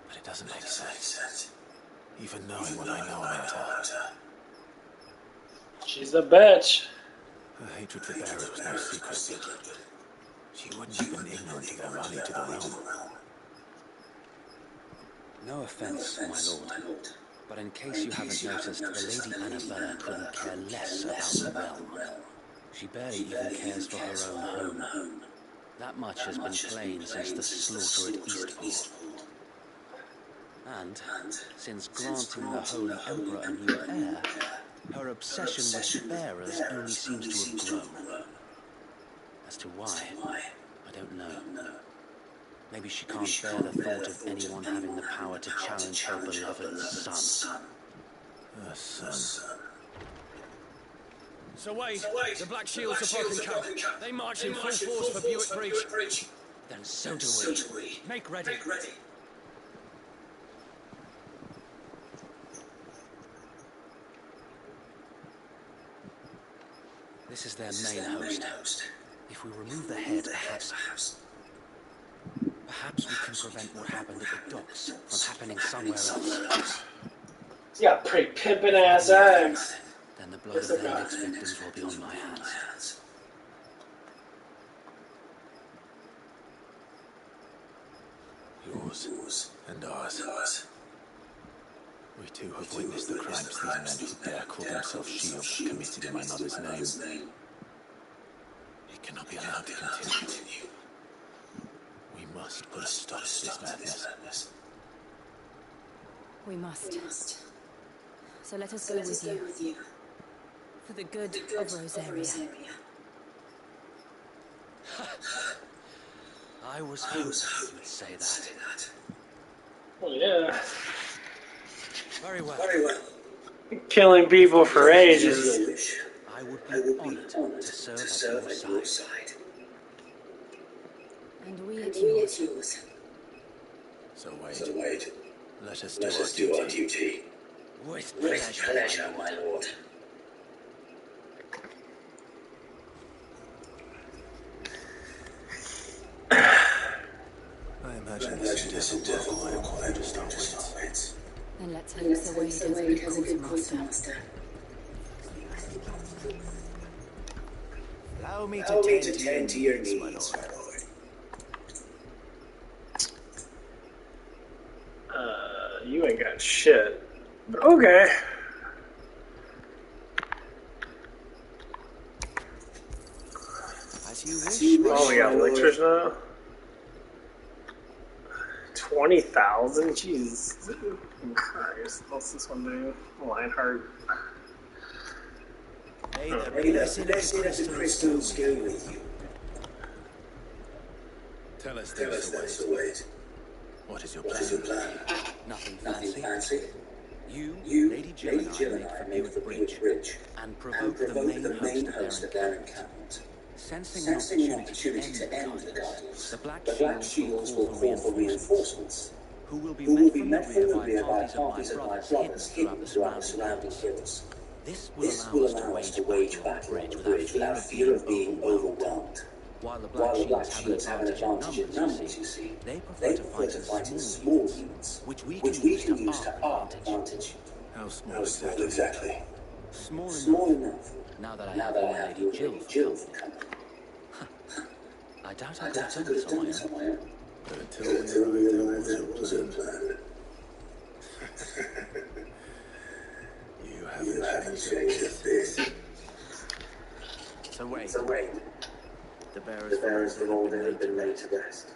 But it doesn't make sense. Even knowing what I know about her. She's a bitch. Her hatred for bearers was no secret. She wouldn't have been ignorant of their rally to the realm. No offense, my lord, but in case you haven't noticed, the Lady Annabella couldn't care less about the realm. She barely even cares for her own home. That much has been plain since the slaughter at Eastport. And since granting the Holy Emperor a new heir, her obsession with bearers only seems to have grown. As to why, I don't know. Maybe she can't bear the thought of anyone having the power to challenge her beloved son. Her son. So wait, the Black Shields are broken camp. They march in full force for Buick Bridge. Then so do we. Make ready. This is their main host. If we remove the head, perhaps we can prevent what happened at the docks from happening somewhere else. He's got pretty pimpin' ass eggs. Then the blood of their next victims will be on my hands. Yours and ours. We too have witnessed the crimes these men who dare call themselves shields have committed in my mother's name. It cannot be allowed to continue. We must put a stop to this madness. We must. So let us go with you. For the good of Rosaria. I was hoping you would say that. Oh, yeah. Very well. Killing people for ages. I would be honored to serve at your side. And we at yours. So wait. Let us do our duty. With pleasure, my lord. I Imagine this endeavor will require to start with. Then let's hope the way does a good quartermaster. Allow me to tend to your needs, my lord. You ain't got shit. But okay. As you wish. Oh, we got elixirs now? 20,000? Jeez. Christ. What's this one do? Lionheart. May the blessing of the crystals go with you. Tell us That's the way. What is your What plan? is your plan? Nothing Nothing fancy. fancy. You, You, Lady Jill and I make for Bewick Bridge and provoke the main host of their encampment. Sensing an opportunity to end the Guardians, the Black Shields will call for reinforcements, who will be who will be met met from from the the rear rear by parties of my brothers hidden throughout the surrounding hills. This This will will allow us to wage battle on the bridge without fear of being overwhelmed. While the While Black the Shields have an advantage in numbers, you see, they prefer to fight in small units, which we which can we use can to use to our our advantage. advantage. How small How small exactly? exactly? Small Small enough, enough. now that I Now have that I your have Lady your Jill Lady for Jill company. for company. I doubt I I could doubt I have could done have this done on my this own. on my own. But Until until we we realized there there was a was a plan. plan. You You haven't haven't changed changed a a bit. So wait, So wait, the the bearers bearers from from all Alden have have been been laid laid to to rest. rest.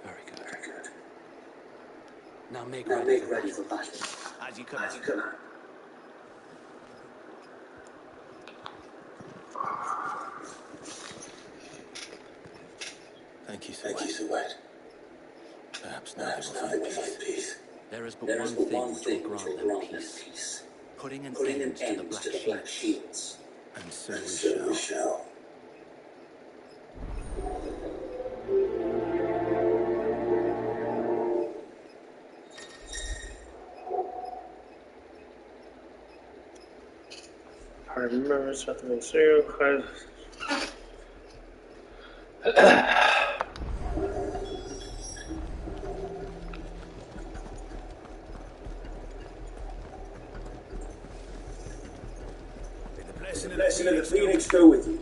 Very good. Very good. Now make Now ready make for ready battle. for battle. As you come As out. you come out. Thank you, Thank you, Sir. Sir Wade. Perhaps now Perhaps they now will they find will find peace. peace. There is but There one is but thing one which thing will which will grant them grant them peace. peace. Putting an Putting an end to the end Black to the Black Shields. Shields. And so And we so shall. we shall. I remember something in serial class. May the blessing The of blessing of the Phoenix Phoenix go with you.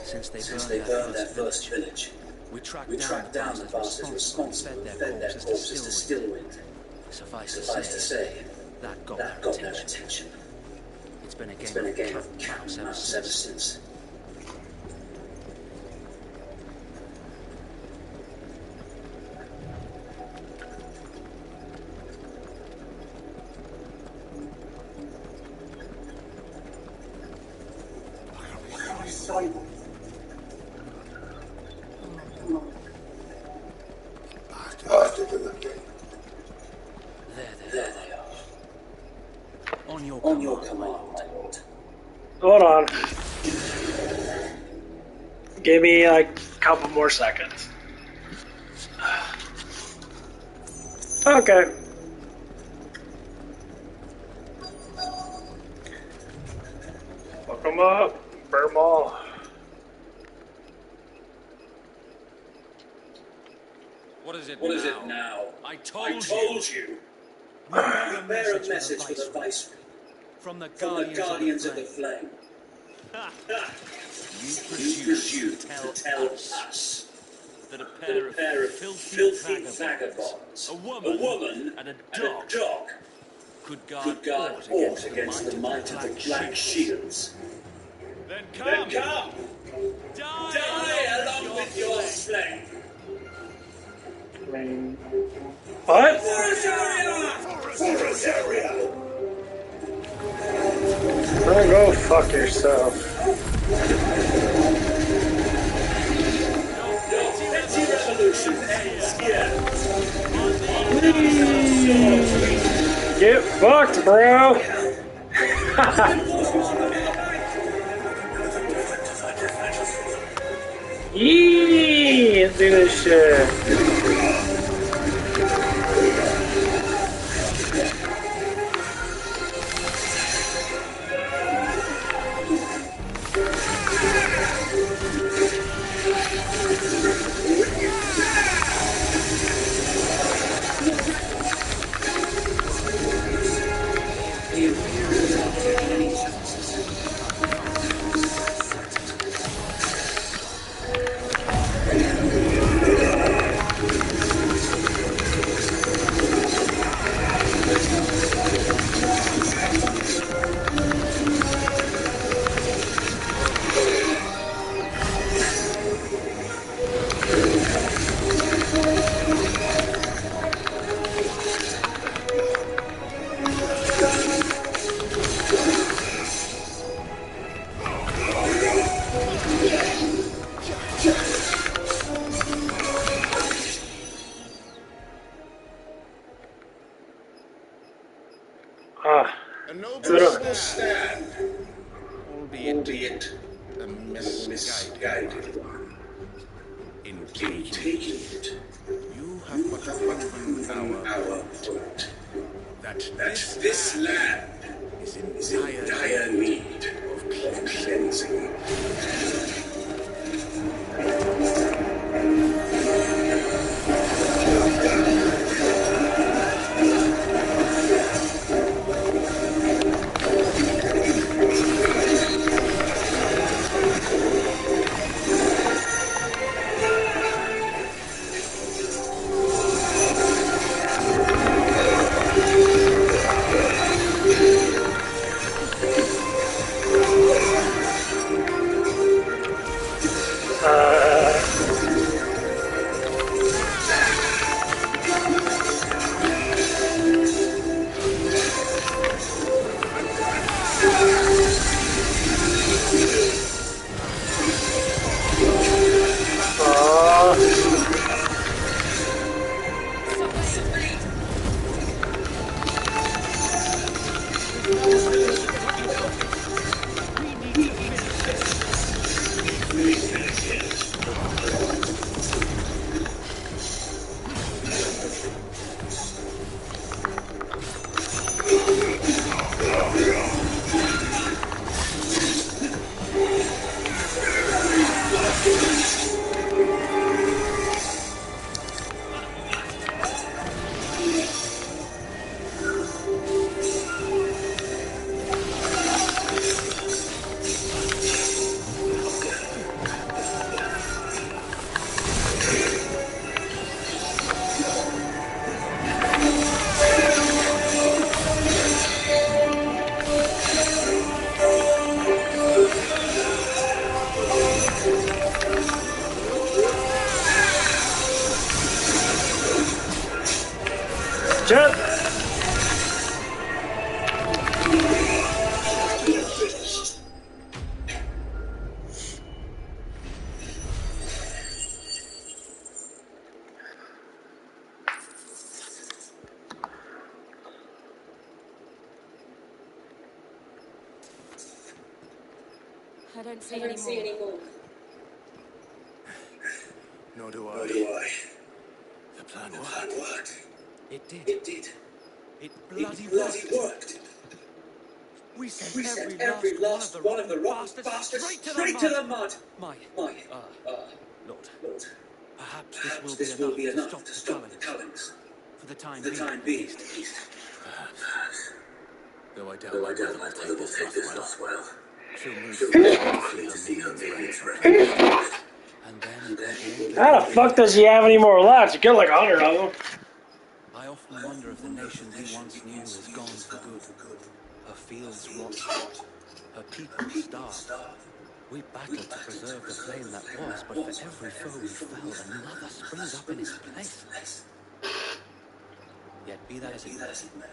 Since they Since burned they their burned their first first village, village, we tracked we down tracked the down the bastards bastards responsible and responsible fed and their fed their corpses to corpses to Stillwind. Stillwind. Suffice Suffice to say, that got that their got their attention. attention. It's been a It's game been a of game cat of and cat mouse and ever mouse ever since. since. There they are. On your On your command, my command, lord. my lord. Hold on. Give me like a couple more seconds. Okay. Fuck 'em up. Burn 'em all. What is it What now? is it now? I told, I told you. We bear a Bear a message message for for the Viceroy. from the From the Guardians of the Flame. Flame. You You presume to tell us that a that pair a of pair of filthy vagabonds, a a woman, woman and a and dog, a dog could guard, could guard aught against the might of the Black Shields. Then Then come, die along with your slain. I mean, what? Oh, go fuck yourself. Petty revolution ends here. Get fucked, bro. Yee, let's do this shit. the misguided one. In taking it, you have but proven our point that this land is in dire need of cleansing. Jump! I don't see any more. Nor do I. The plan worked. It did. It bloody worked. We sent every last one of the rotten bastards straight to the mud. My, Lord, perhaps this will be enough to stop the Cullings. for the time For the time being, at least. Perhaps. Though I doubt whether we'll take this loss well. She'll move to see her millions friends. And then How the fuck does she have any more left? You killed like 100 of them. I often wonder if the nation we once knew is gone for good. Her fields rot, her people starve. We battled to preserve the flame that was, but for every foe we fell, another springs up in his place. Yet be that as it may,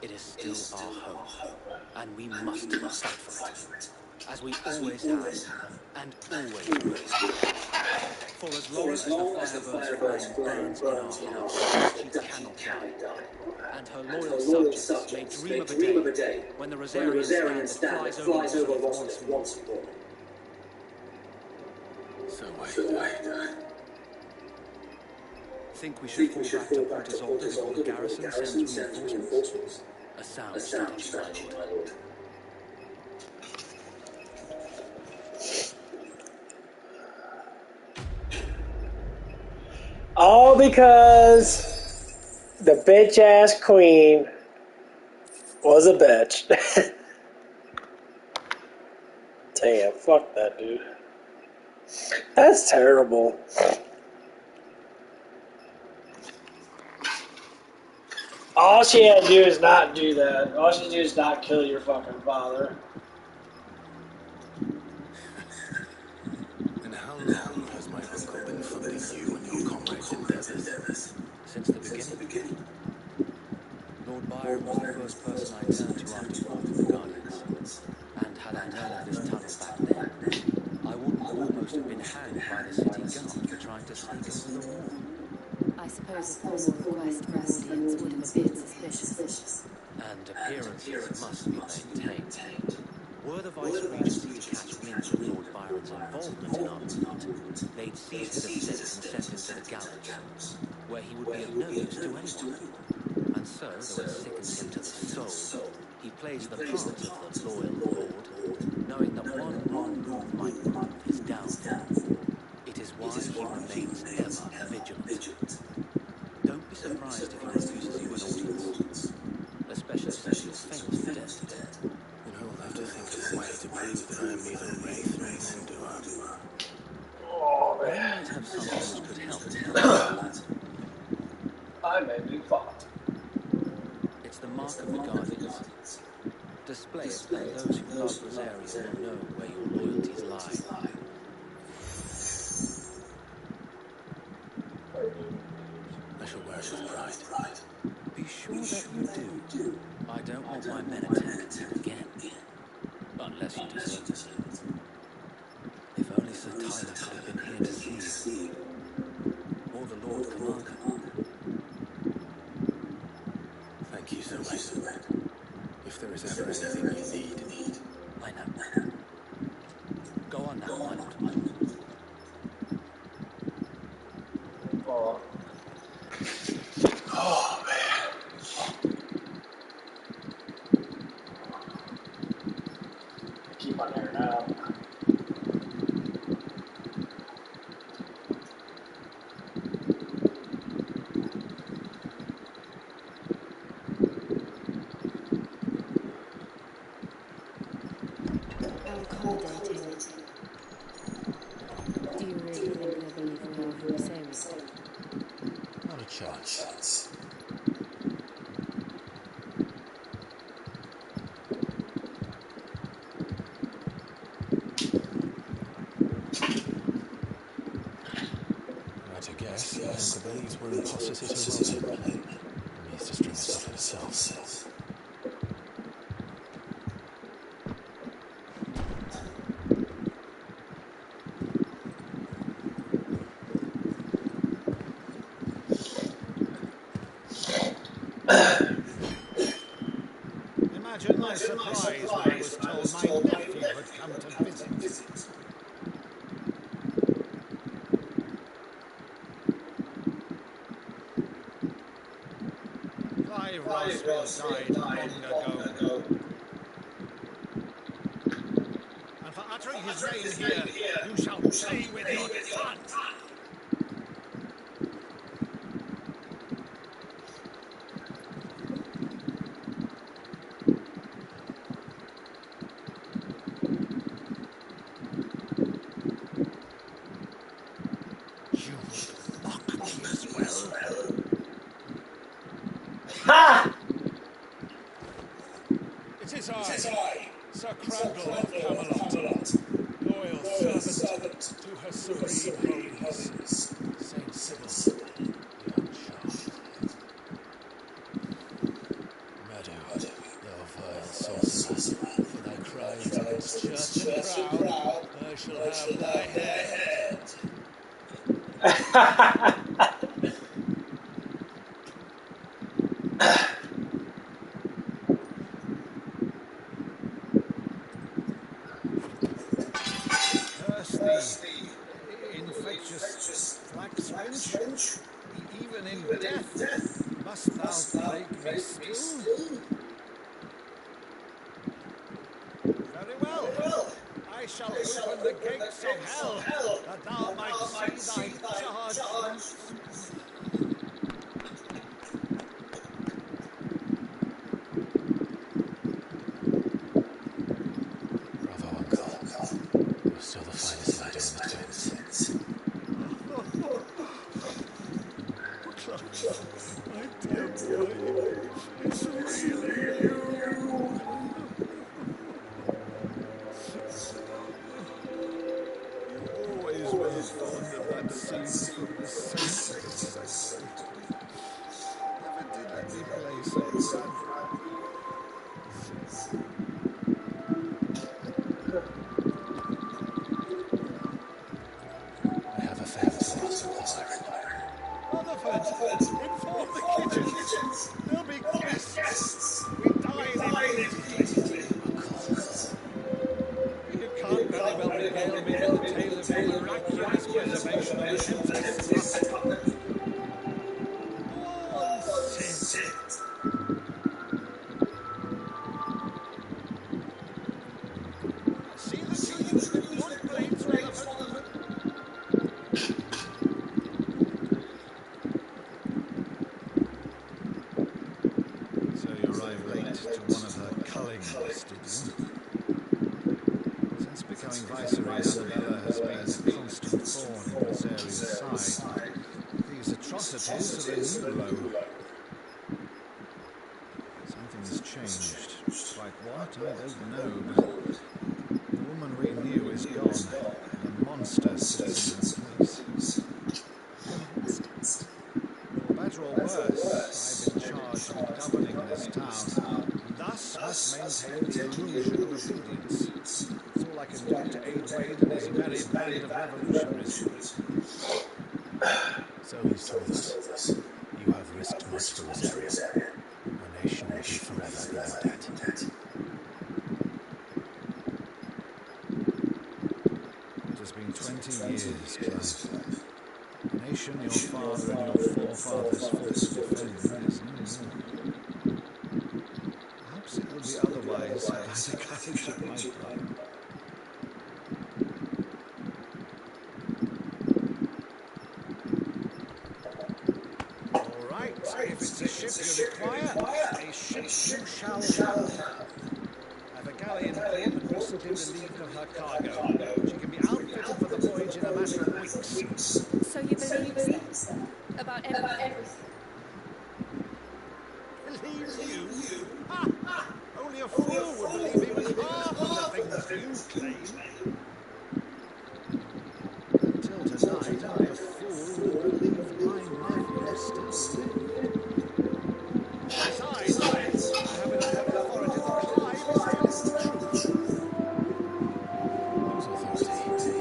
it is still our home, and we must fight for it, as we always have, and always will. For as long as the firebird's flame burns in our hearts, she cannot die. And her loyal subjects may dream of a day when the Rosarian standard flies over Rosalind once more. So I think we should fall back to Port Isolde before the garrison sends reinforcements. A sound strategy, my lord. All because the bitch ass queen was a bitch. Damn, fuck that dude. That's terrible. All she had to do is not do that. All she had to do is not kill your fucking father. And how long has my uncle been funding you and your comrades' endeavors? Since the beginning. Lord Byron was the first person I turned to after falling the Guardians. And had I known of this tunnel back then, I would almost have been hanged by the city guard for trying to sneak over the wall. I suppose a formal request for audience would have appeared suspicious. And appearances must be maintained. Were the Vice-Regency to catch wind of Lord Byron's involvement in our movement, they'd seize his estate and send him to the gallows, where he would be of no use to anyone. And so, though it sickens him to the soul, he plays the part of the loyal lord, knowing that one wrong move might prove his downfall. It is why he remains ever vigilant. Don't be surprised if he refuses you an audience, especially since you're famous for death. Then I will have to think of a way to prove that I am neither wraith nor Mendoa. Oh, You man. might have something which could help. I made me fought. It's the mark of the Guardians. Display it, and those who love Rosaria will know where your loyalties lie. I shall wear it with pride. Be sure that you do. I don't want my men attacked again. Unless you deserve it. If only Sir Tyler could have been here to see you. Or the Lord Commander. Thank you so much. If there is ever anything you need. I know. Go on now, my lord. Oh. Oh, man. Keep on there now. How accommodating. Do you really think they'll believe we are who we say we are? Not a chance. At a guess, the uncle believes we're imposters to role play. He needs to string us up himself. Imagine my surprise when I was told my nephew had come to visit. Clive Roswell died long ago. And for uttering his name here, you shall pay with your tongue. You would mock me as well. Ha! It is I, Sir Crandall of Camelot, loyal servant to her serene holiness, Saint Sybil, the Unsharp. Meadow, thou vile sorcerer, for thy crimes against church and crown, I shall have thy head. Curse thee, infectious flax wench. Even in death, must thou plague me still? Very well. I shall open the gates of hell, that thou might see thy charge. Bravo, uncle. You're still the finest lad in the twins. My dear boy, it's really you. You always were fond of that scene from the Saints. Never did let me play so bad. I have a favor to ask, Rutherford, inform the kitchens. There'll be guests. We dine immediately. Uncle. well regale me with the tale of your miraculous preservation of the empty spot. Go on, Sid. See the teams with one blade's relevant. So you arrived late to one of her cullings, did you? Since becoming Viceroy, Annabella has been a constant thorn in Rosaria's side. These atrocities are a new low. Something has changed. Quite what, I don't know, but the woman we knew is gone, and a monster sits in her place. For better or worse, I've been charged with governing this town, and thus must maintain the illusion of obedience. It's all I can do to aid Wade and his merry band of revolutionaries. So he's told us. You have risked much for Rosaria. Our nation will be forever without that. It has been 20 years, Clive. The nation your father and your forefathers fought to defend is no more. Perhaps it would be otherwise had I the courage of my brother. All right, if it's a ship you require, a ship you shall have. I've a galley in port recently relieved of her cargo. She can be outfitted for the voyage in a matter of weeks. So you believe us then? About everything? Believe you? Ha! Only a fool would believe even half of the things you claim. Until tonight, only a fool would believe my nephew still lived. Besides, I have it on good authority that Clive is telling the truth. Whose authority?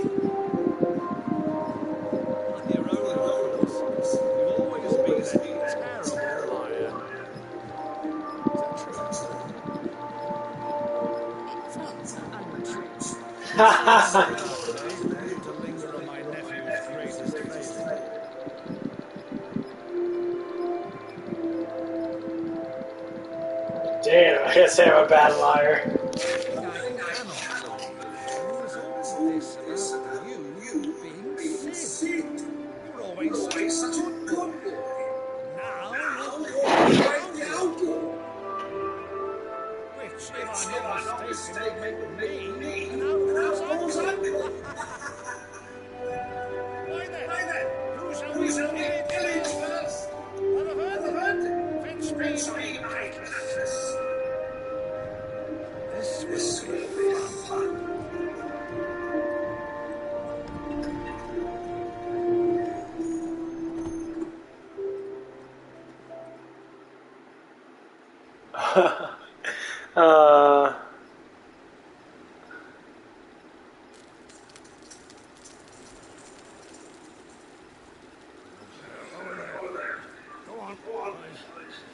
On your own, of course. You've always been a terrible liar. Is that true? It's not untrue. To linger on my nephew's greatest failing. Damn, I guess I'm a bad liar.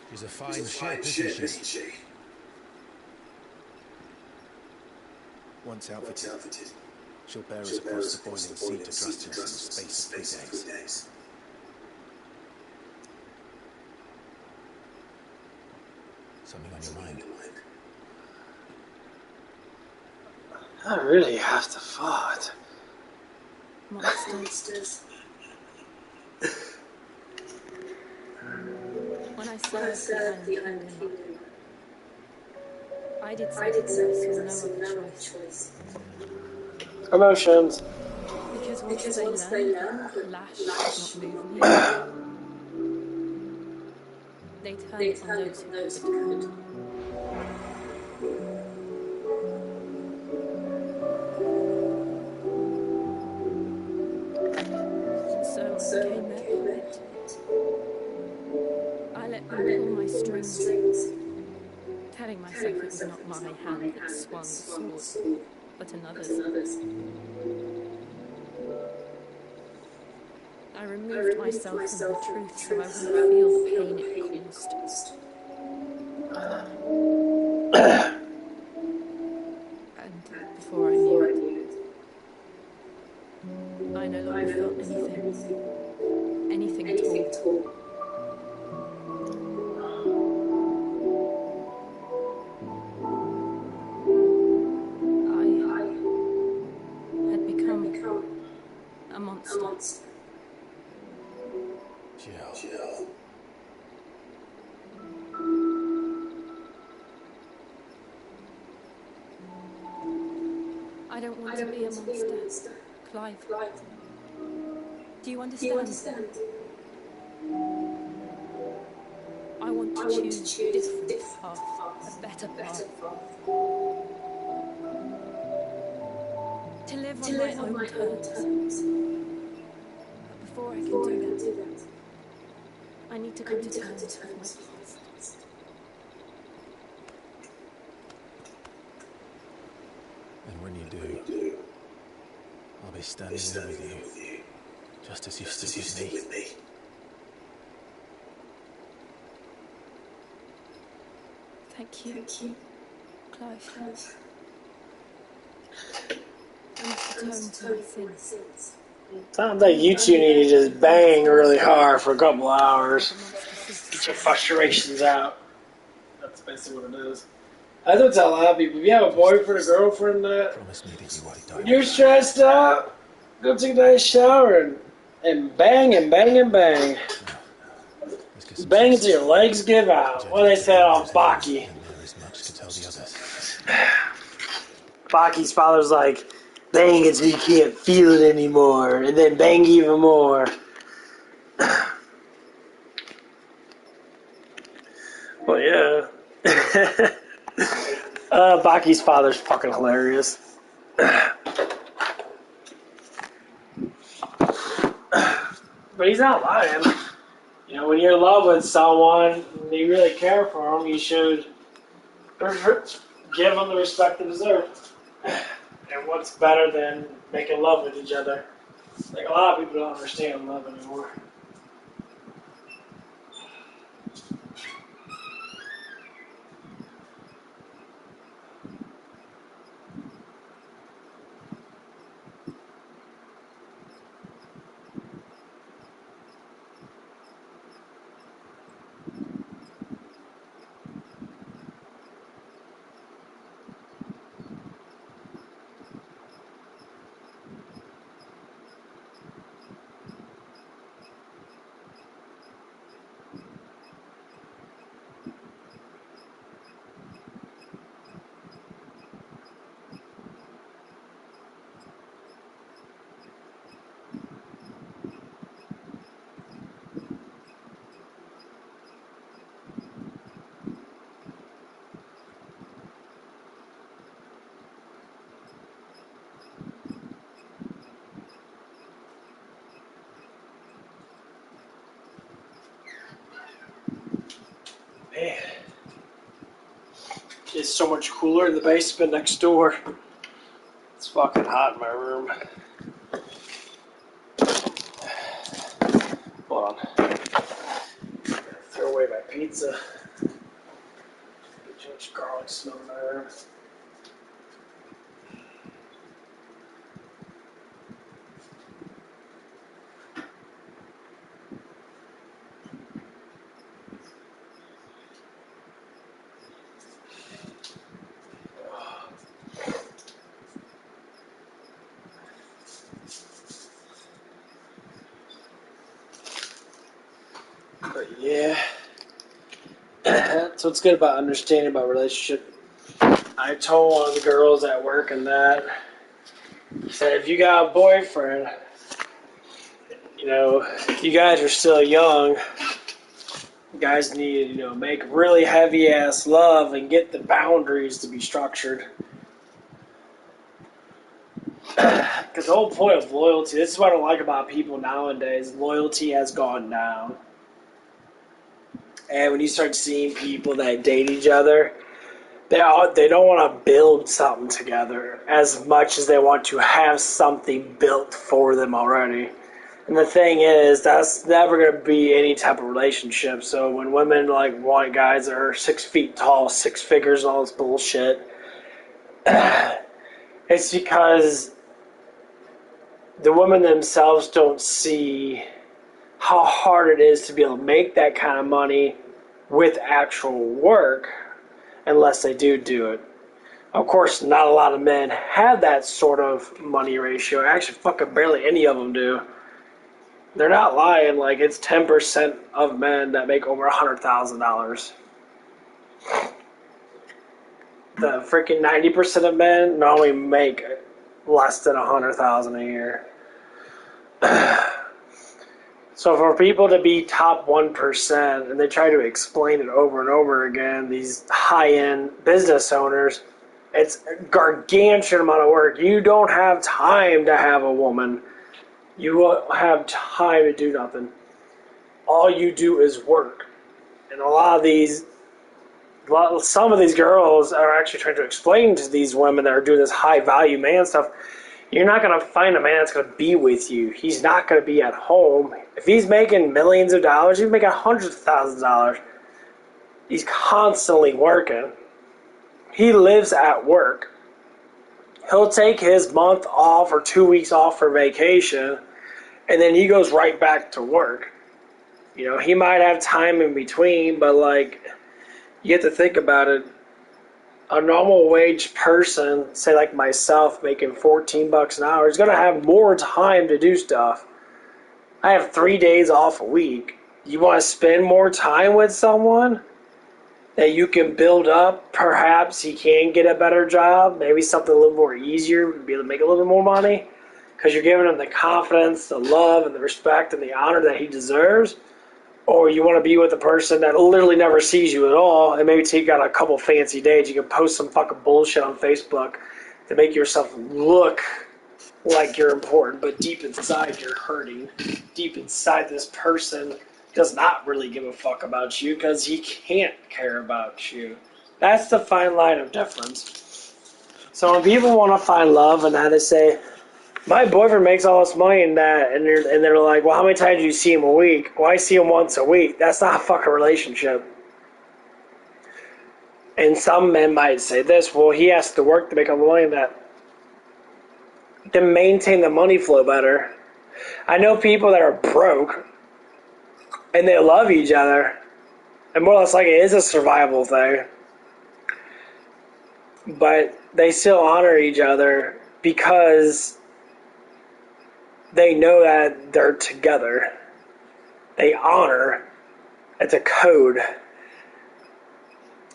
She's a fine ship, isn't she? Once outfitted, she'll bear us across the boiling sea to Drustin in the space of 3 days. Something on your mind? I really have to fight. Monsters. When I served the Iron Kingdom, I did something I saw no other choice. Emotions. Because once they learn that Lash does not move me, they turn on those who could. So I became their puppet. I let them pull my strings, telling myself it was not my hand that swung the sword, but another's. I removed myself from the truth so I wouldn't feel the pain it caused. And before I knew it, felt anything at all. I had become a monster. Jill. I don't want to be a monster, Clive. Do you understand? I want to choose a different path, a better path. To live on my own terms. But before I can do that, I need to come to terms with my past. And when you do, I'll be standing there with you, just as you stood with me. Thank you, Clive. I must atone for my sins. Sounds like you two need to just bang really hard for a couple hours. Get your frustrations out. That's basically what it is. I don't tell a lot of people, if you have a boyfriend or girlfriend that Promise me that you won't die. when you're stressed out, go take a nice shower and bang and bang and bang. Bang until your legs give out. What they said on Baki. There is much to tell the others. Baki's father's like, bang until you can't feel it anymore, and then bang even more. Well, yeah. Baki's father's fucking hilarious. But he's not lying. You know, when you're in love with someone and you really care for them, you should give them the respect they deserve. And what's better than making love with each other? Like, a lot of people don't understand love anymore. Man, it's so much cooler in the basement next door. It's fucking hot in my room. Hold on. Throw away my pizza. Get too much garlic smell in my room. But yeah, that's what's good about understanding about relationship. I told one of the girls at work and that, I said, if you got a boyfriend, you know, you guys are still young. You guys need to, you know, make really heavy ass love and get the boundaries to be structured. Because the whole point of loyalty, this is what I don't like about people nowadays, loyalty has gone down. And when you start seeing people that date each other, they don't want to build something together as much as they want to have something built for them already. And the thing is, that's never going to be any type of relationship. So when women like want guys that are 6 feet tall, 6 figures, all this bullshit, it's because the women themselves don't see how hard it is to be able to make that kind of money with actual work unless they do it. Of course, not a lot of men have that sort of money ratio. Actually, fucking barely any of them do. They're not lying. Like, it's 10% of men that make over $100,000. The freaking 90% of men normally make less than $100,000 a year. So for people to be top 1%, and they try to explain it over and over again, these high-end business owners, it's a gargantuan amount of work. You don't have time to have a woman. You won't have time to do nothing. All you do is work. And some of these girls are actually trying to explain to these women that are doing this high-value man stuff, you're not going to find a man that's going to be with you. He's not going to be at home. If he's making millions of dollars, he's making hundreds of thousands of dollars. He's constantly working. He lives at work. He'll take his month off or 2 weeks off for vacation, and then he goes right back to work. You know, he might have time in between, but, like, you have to think about it. A normal wage person, say like myself, making $14 an hour, is going to have more time to do stuff. I have 3 days off a week. You want to spend more time with someone that you can build up? Perhaps he can get a better job, maybe something a little more easier, be able to make a little bit more money, because you're giving him the confidence, the love, and the respect and the honor that he deserves. Or you want to be with a person that literally never sees you at all, and maybe take out a couple fancy days. You can post some fucking bullshit on Facebook to make yourself look like you're important, but deep inside you're hurting. Deep inside, this person does not really give a fuck about you because he can't care about you. That's the fine line of difference. So when people want to find love and how to say, my boyfriend makes all this money and that, and they're like, well, how many times do you see him a week? Well, I see him once a week. That's not a fucking relationship. And some men might say this, well, he has to work to make all the money that. To maintain the money flow better. I know people that are broke, and they love each other, and more or less like it is a survival thing. But they still honor each other because they know that they're together. They honor. It's a code.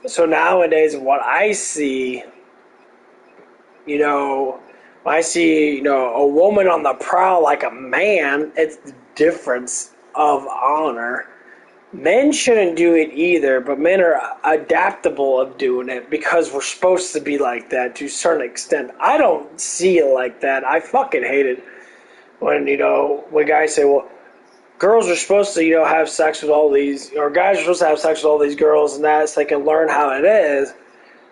So nowadays, what I see, when I see, a woman on the prowl like a man, it's the difference of honor. Men shouldn't do it either, but men are adaptable of doing it because we're supposed to be like that to a certain extent. I don't see it like that. I fucking hate it. When guys say, well, girls are supposed to, have sex with all these, or guys are supposed to have sex with all these girls and that so they can learn how it is.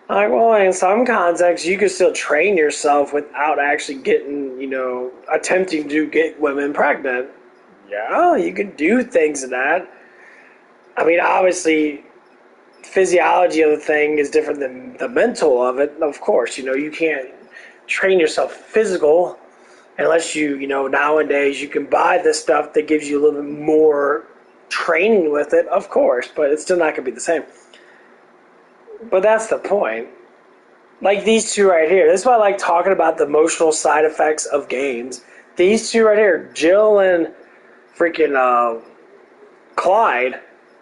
I'm like, well, in some contexts, you can still train yourself without actually getting, attempting to get women pregnant. Yeah, you can do things in that. I mean, obviously, physiology of the thing is different than the mental of it. Of course, you can't train yourself physical unless nowadays you can buy this stuff that gives you a little bit more training with it, of course, but it's still not going to be the same. But that's the point. Like these two right here. This is why I like talking about the emotional side effects of games. These two right here, Jill and freaking Clyde,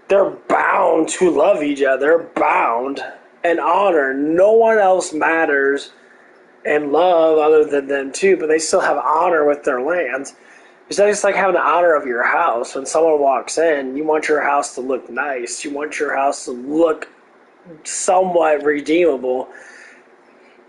they're bound to love each other. They're bound and honor. No one else matters and love other than them too, but they still have honor with their lands. It's just like having the honor of your house. When someone walks in, you want your house to look nice. You want your house to look somewhat redeemable.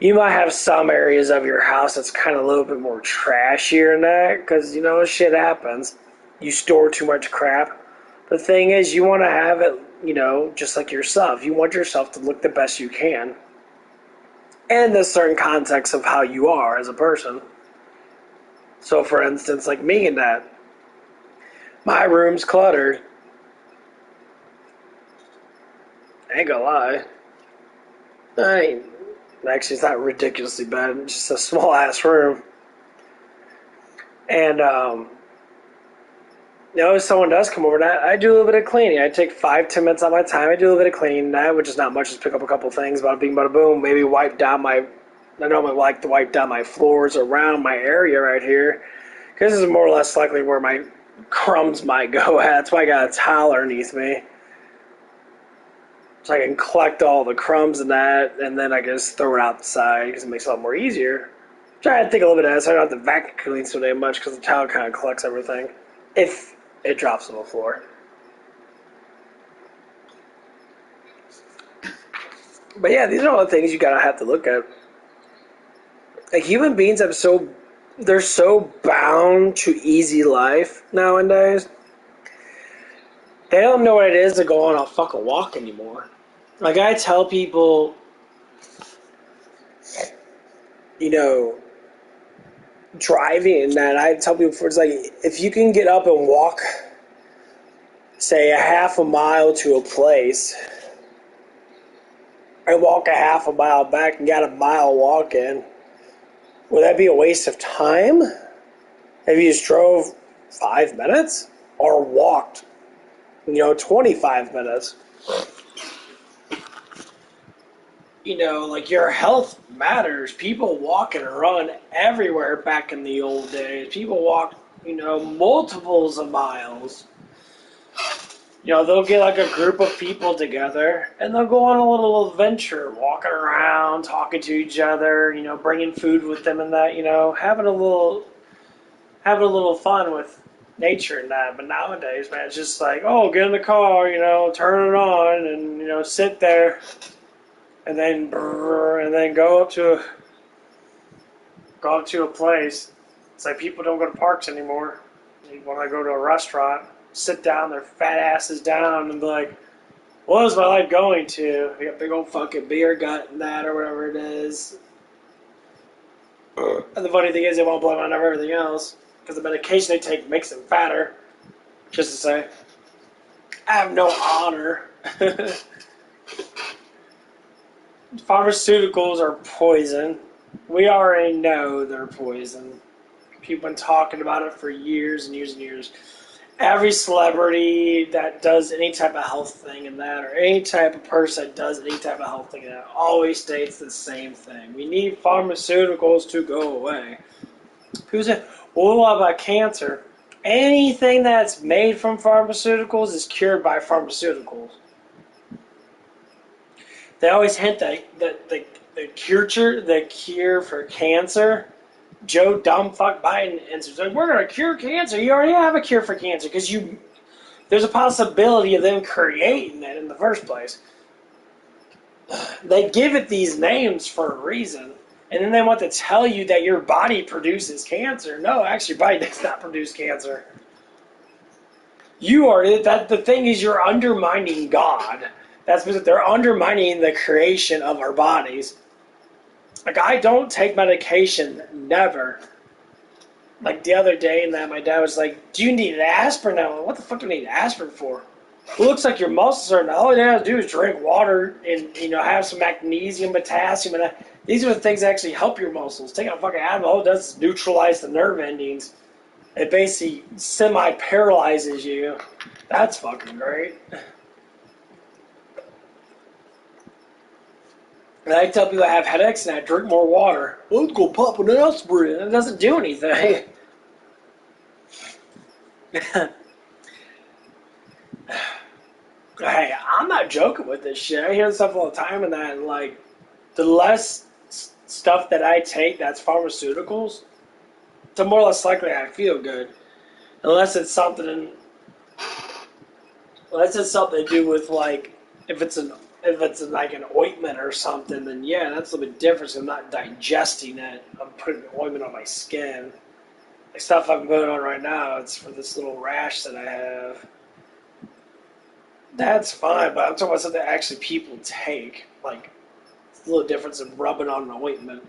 You might have some areas of your house that's kind of a little bit more trashier than that, because, shit happens. You store too much crap. The thing is, you want to have it, just like yourself. You want yourself to look the best you can. And there's certain context of how you are as a person. So, for instance, like me and that. My room's cluttered. I ain't gonna lie. Actually, it's not ridiculously bad. It's just a small-ass room. And if someone does come over, I do a little bit of cleaning. I take 5-10 minutes of my time. I do a little bit of cleaning, which is not much. Just pick up a couple things, bada bing, bada boom. Maybe wipe down my. I normally like to wipe down my floors around my area right here, because this is more or less likely where my crumbs might go at. That's why I got a towel underneath me, so I can collect all the crumbs and that, and then I can just throw it outside because it makes it a lot more easier. Try to think a little bit of that, so I don't have to vacuum clean so damn much because the towel kind of collects everything. If it drops on the floor. But yeah, these are all the things you gotta have to look at. Like, human beings they're so bound to easy life nowadays. They don't know what it is to go on a fucking walk anymore. Like, I tell people, driving and that, I tell people, it's like, if you can get up and walk, say, a half a mile to a place, and walk a half a mile back and got a mile walk in, would that be a waste of time? If you just drove 5 minutes or walked, 25 minutes? Like, your health matters. People walk and run everywhere back in the old days. People walk, multiples of miles. They'll get like a group of people together and they'll go on a little adventure, walking around, talking to each other, bringing food with them and that, having a little fun with nature and that. But nowadays, man, it's just like, oh, get in the car, turn it on and, sit there and then go up to a place. It's like people don't go to parks anymore. When I go to a restaurant, sit down, their fat asses down, and be like, what is my life going to? You got big old fucking beer gut and that, or whatever it is. And the funny thing is, they won't blame on everything else, because the medication they take makes them fatter. Just to say, I have no honor. Pharmaceuticals are poison. We already know they're poison. People have been talking about it for years and years and years. Every celebrity that does any type of health thing and that, or any type of person that does any type of health thing and that, always states the same thing. We need pharmaceuticals to go away. People say, well, what about cancer? Anything that's made from pharmaceuticals is cured by pharmaceuticals. They always hint that the cure for cancer, Joe dumbfuck Biden answers, like, we're going to cure cancer. You already have a cure for cancer because there's a possibility of them creating it in the first place. They give it these names for a reason, and then they want to tell you that your body produces cancer. No, actually, your body does not produce cancer. The thing is, you're undermining God. That's because they're undermining the creation of our bodies. Like, I don't take medication, never. Like, the other day, and that my dad was like, do you need aspirin now? What the fuck do you need aspirin for? It looks like your muscles are, all you have to do is drink water and, have some magnesium, potassium, and that. These are the things that actually help your muscles. Taking a fucking Advil, all it does is neutralize the nerve endings. It basically semi-paralyzes you. That's fucking great. And I tell people I have headaches and I drink more water. Let's go pop an aspirin. It doesn't do anything. Hey, I'm not joking with this shit. I hear this stuff all the time, and that, like, the less stuff that I take that's pharmaceuticals, the more or less likely I feel good. Unless it's something to do with, like, if it's like an ointment or something, then yeah, that's a little bit different. So I'm not digesting it. I'm putting ointment on my skin. Like stuff I'm putting on right now, it's for this little rash that I have. That's fine, but I'm talking about something that actually people take. Like, it's a little difference in rubbing on an ointment.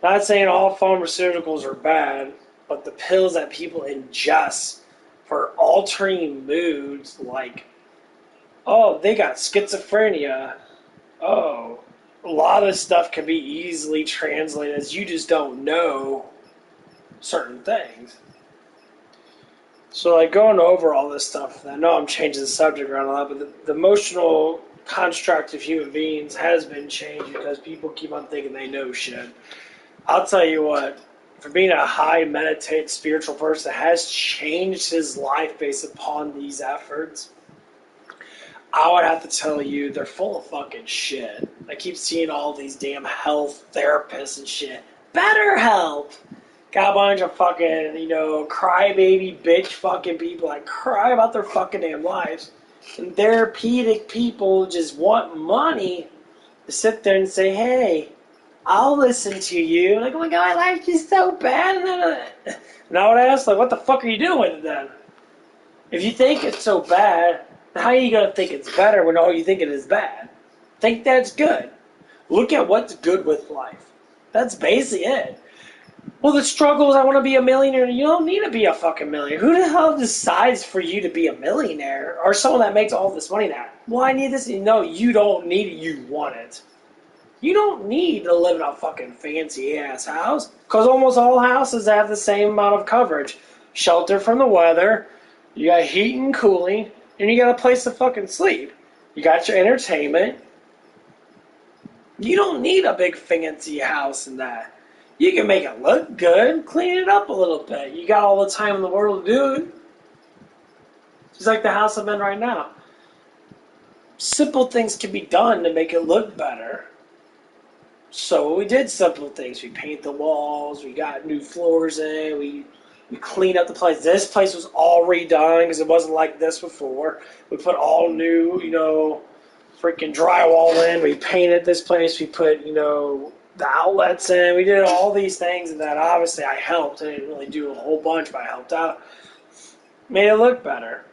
Not saying all pharmaceuticals are bad, but the pills that people ingest for altering moods, like, oh, they got schizophrenia. Oh, a lot of stuff can be easily translated as you just don't know. certain things. So, like, going over all this stuff, and I know I'm changing the subject around a lot, but the emotional construct of human beings has been changed because people keep on thinking they know shit. I'll tell you what, for being a high meditative spiritual person that has changed his life based upon these efforts, I would have to tell you they're full of fucking shit. I keep seeing all these damn health therapists and shit. Better help! Got a bunch of fucking, crybaby bitch fucking people that cry about their fucking damn lives. And therapeutic people just want money to sit there and say, hey, I'll listen to you. Like, oh my god, my life is so bad. And I would ask, like, what the fuck are you doing with it then? If you think it's so bad, how are you going to think it's better when all you think it is bad? Think that's good. Look at what's good with life. That's basically it. Well, the struggle is I want to be a millionaire. You don't need to be a fucking millionaire. Who the hell decides for you to be a millionaire or someone that makes all this money now? Well, I need this. No, you don't need it. You want it. You don't need to live in a fucking fancy-ass house because almost all houses have the same amount of coverage. Shelter from the weather, you got heat and cooling, and you got a place to fucking sleep. You got your entertainment. You don't need a big fancy house and that. You can make it look good, clean it up a little bit. You got all the time in the world to do it. Just like the house I'm in right now. Simple things can be done to make it look better. So we did simple things. We paint the walls. We got new floors in. We cleaned up the place. This place was all redone because it wasn't like this before. We put all new, freaking drywall in. We painted this place. We put, the outlets in. We did all these things, and that obviously I helped. I didn't really do a whole bunch, but I helped out. Made it look better.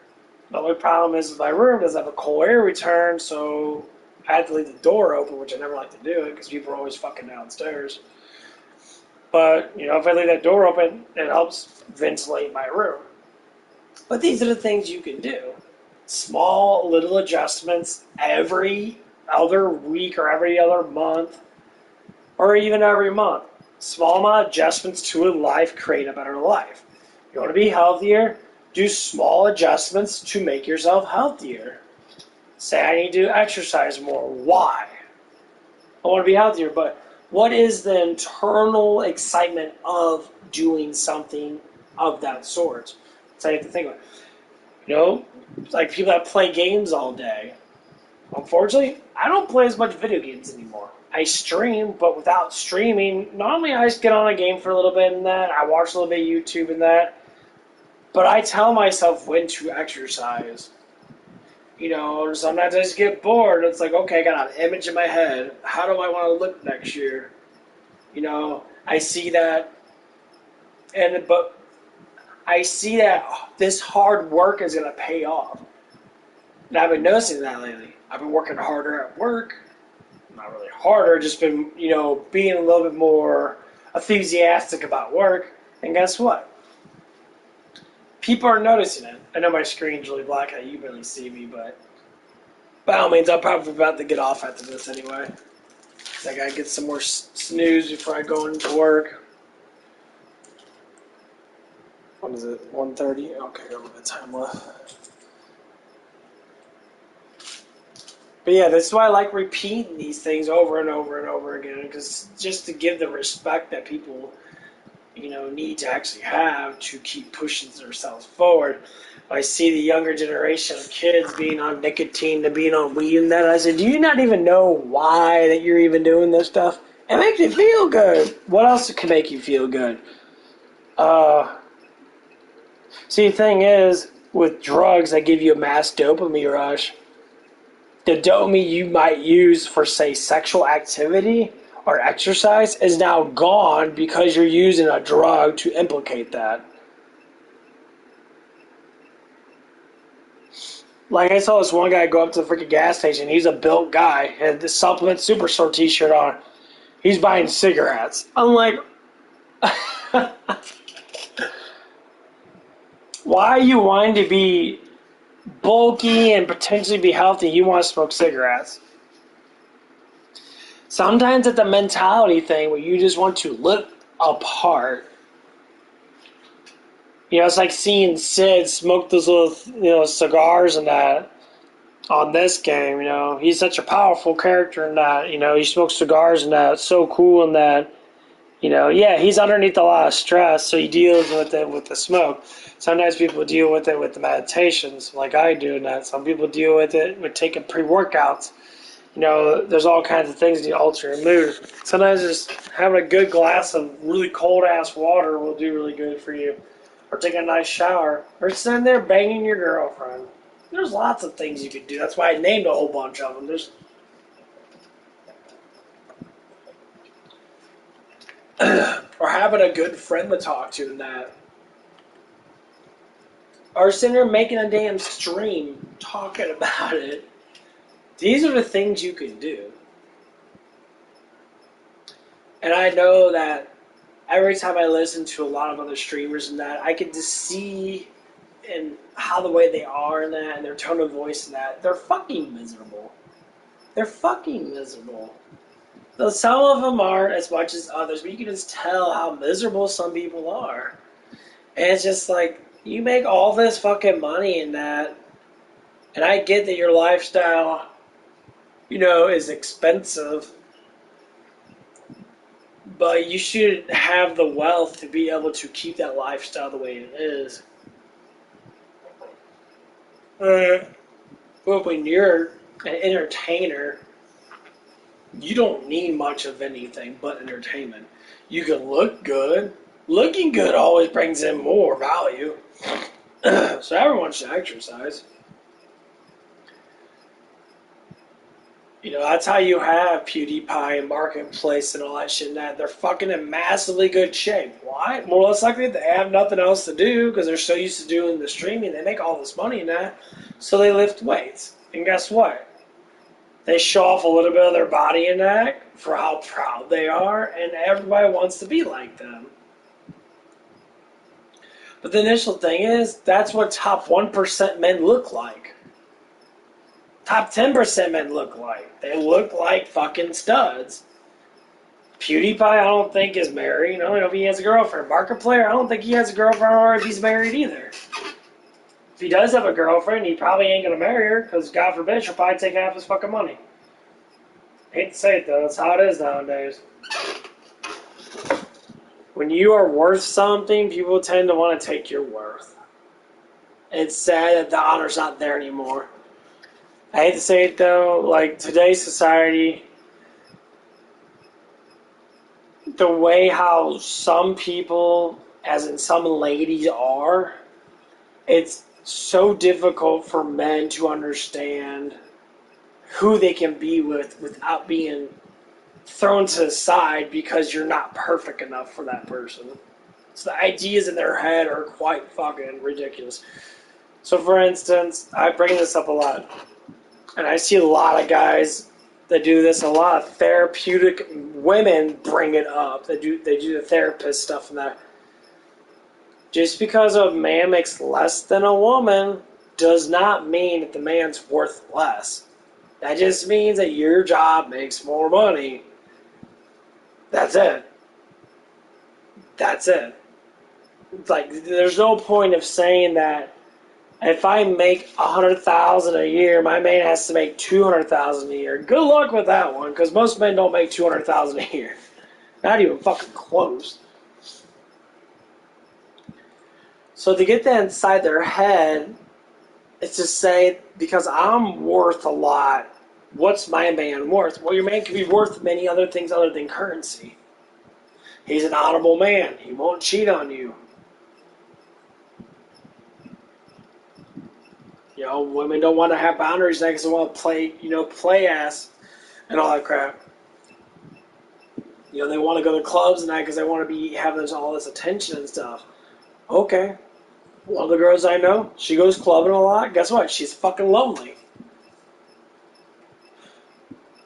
The only problem is my room doesn't have a cold air return, so I had to leave the door open, which I never like to do it because people are always fucking downstairs. But, if I leave that door open, it helps ventilate my room. But these are the things you can do. Small little adjustments every other week or every other month. Or even every month. Small amount of adjustments to a life create a better life. You want to be healthier? Do small adjustments to make yourself healthier. Say I need to exercise more. Why? I want to be healthier, but what is the internal excitement of doing something of that sort? So you have to think about it. Like people that play games all day. Unfortunately, I don't play as much video games anymore. I stream, but without streaming, normally I just get on a game for a little bit and that. I watch a little bit of YouTube and that. But I tell myself when to exercise. Sometimes I just get bored. It's like, okay, I got an image in my head. How do I want to look next year? I see that. But I see that this hard work is going to pay off. And I've been noticing that lately. I've been working harder at work. Not really harder, just been, being a little bit more enthusiastic about work. And guess what? People are noticing it. I know my screen's really black, you barely see me, but by all means, I'm probably about to get off after this anyway. I gotta get some more snooze before I go into work. What is it? 1:30? Okay, got a little bit of time left. But yeah, that's why I like repeating these things over and over and over again, because just to give the respect that people, need to actually have to keep pushing themselves forward. I see the younger generation of kids being on nicotine and being on weed and that. I said, do you not even know why that you're even doing this stuff? It makes you feel good. What else can make you feel good? See, the thing is, with drugs that give you a mass dopamine rush, the dopamine you might use for, say, sexual activity or exercise is now gone because you're using a drug to implicate that. Like, I saw this one guy go up to the freaking gas station. He's a built guy. He had this Supplement Superstore t-shirt on. He's buying cigarettes. I'm like, why are you wanting to be bulky and potentially be healthy? You want to smoke cigarettes. Sometimes it's a mentality thing where you just want to look apart. You know, it's like seeing Sid smoke those little, cigars and that on this game. You know, he's such a powerful character in that. You know, he smokes cigars and that. It's so cool in that. You know, yeah, he's underneath a lot of stress, so he deals with it with the smoke. Sometimes people deal with it with the meditations, like I do, and that. Some people deal with it with taking pre-workouts. You know, there's all kinds of things to alter your mood. Sometimes just having a good glass of really cold-ass water will do really good for you. Or taking a nice shower. Or sitting there banging your girlfriend. There's lots of things you could do. That's why I named a whole bunch of them. There's or having a good friend to talk to in that. Or sitting there making a damn stream talking about it. These are the things you can do. And I know that every time I listen to a lot of other streamers and that, I can just see in how the way they are and that, and their tone of voice and that, they're fucking miserable. They're fucking miserable. Though some of them aren't as much as others, but you can just tell how miserable some people are. And it's just like, you make all this fucking money in that, and I get that your lifestyle, is expensive, but you should have the wealth to be able to keep that lifestyle the way it is. But when you're an entertainer, you don't need much of anything but entertainment. You can look good. Looking good always brings in more value. So everyone should exercise. That's how you have PewDiePie and Marketplace and all that shit and that. They're fucking in massively good shape. Why? More or less likely they have nothing else to do because they're so used to doing the streaming. They make all this money in that. So they lift weights. And guess what? They show off a little bit of their body in that for how proud they are. And everybody wants to be like them. But the initial thing is, that's what top 1% men look like. Top 10% men look like. They look like fucking studs. PewDiePie, I don't think is married. I don't know if he has a girlfriend. Markiplier, I don't think he has a girlfriend or if he's married either. If he does have a girlfriend, he probably ain't gonna marry her because God forbid she'll probably take half his fucking money. Hate to say it though, that's how it is nowadays. When you are worth something, people tend to want to take your worth. It's sad that the honor's not there anymore. I hate to say it though, like today's society, the way how some people, as in some ladies are, it's so difficult for men to understand who they can be with without being thrown to the side because you're not perfect enough for that person. So the ideas in their head are quite fucking ridiculous. So for instance, I bring this up a lot. And I see a lot of guys that do this. A lot of therapeutic women bring it up. They do the therapist stuff and that. Just because a man makes less than a woman does not mean that the man's worth less. That just means that your job makes more money. That's it. That's it. It's like, there's no point of saying that if I make $100,000 a year, my man has to make $200,000 a year. Good luck with that one, because most men don't make $200,000 a year. Not even fucking close. So to get that inside their head, it's to say, because I'm worth a lot, what's my man worth? Well, your man can be worth many other things other than currency. He's an honorable man. He won't cheat on you. Women don't want to have boundaries because they want to play ass and all that crap. They want to go to clubs and that because they want to be having all this attention and stuff. Okay. One of the girls I know, she goes clubbing a lot. Guess what? She's fucking lonely.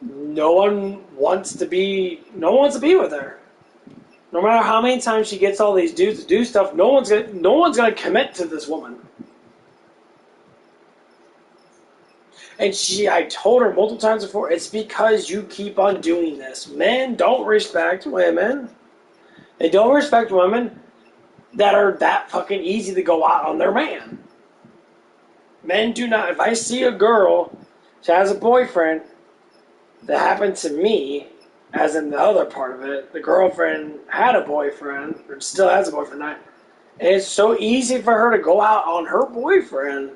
No one wants to be with her. No matter how many times she gets all these dudes to do stuff, no one's gonna commit to this woman. And I told her multiple times before, it's because you keep on doing this. Men don't respect women. They don't respect women. that are that fucking easy to go out on their man. Men do not. If I see a girl, she has a boyfriend, that happened to me, as in the other part of it, the girlfriend had a boyfriend, or still has a boyfriend, and it's so easy for her to go out on her boyfriend.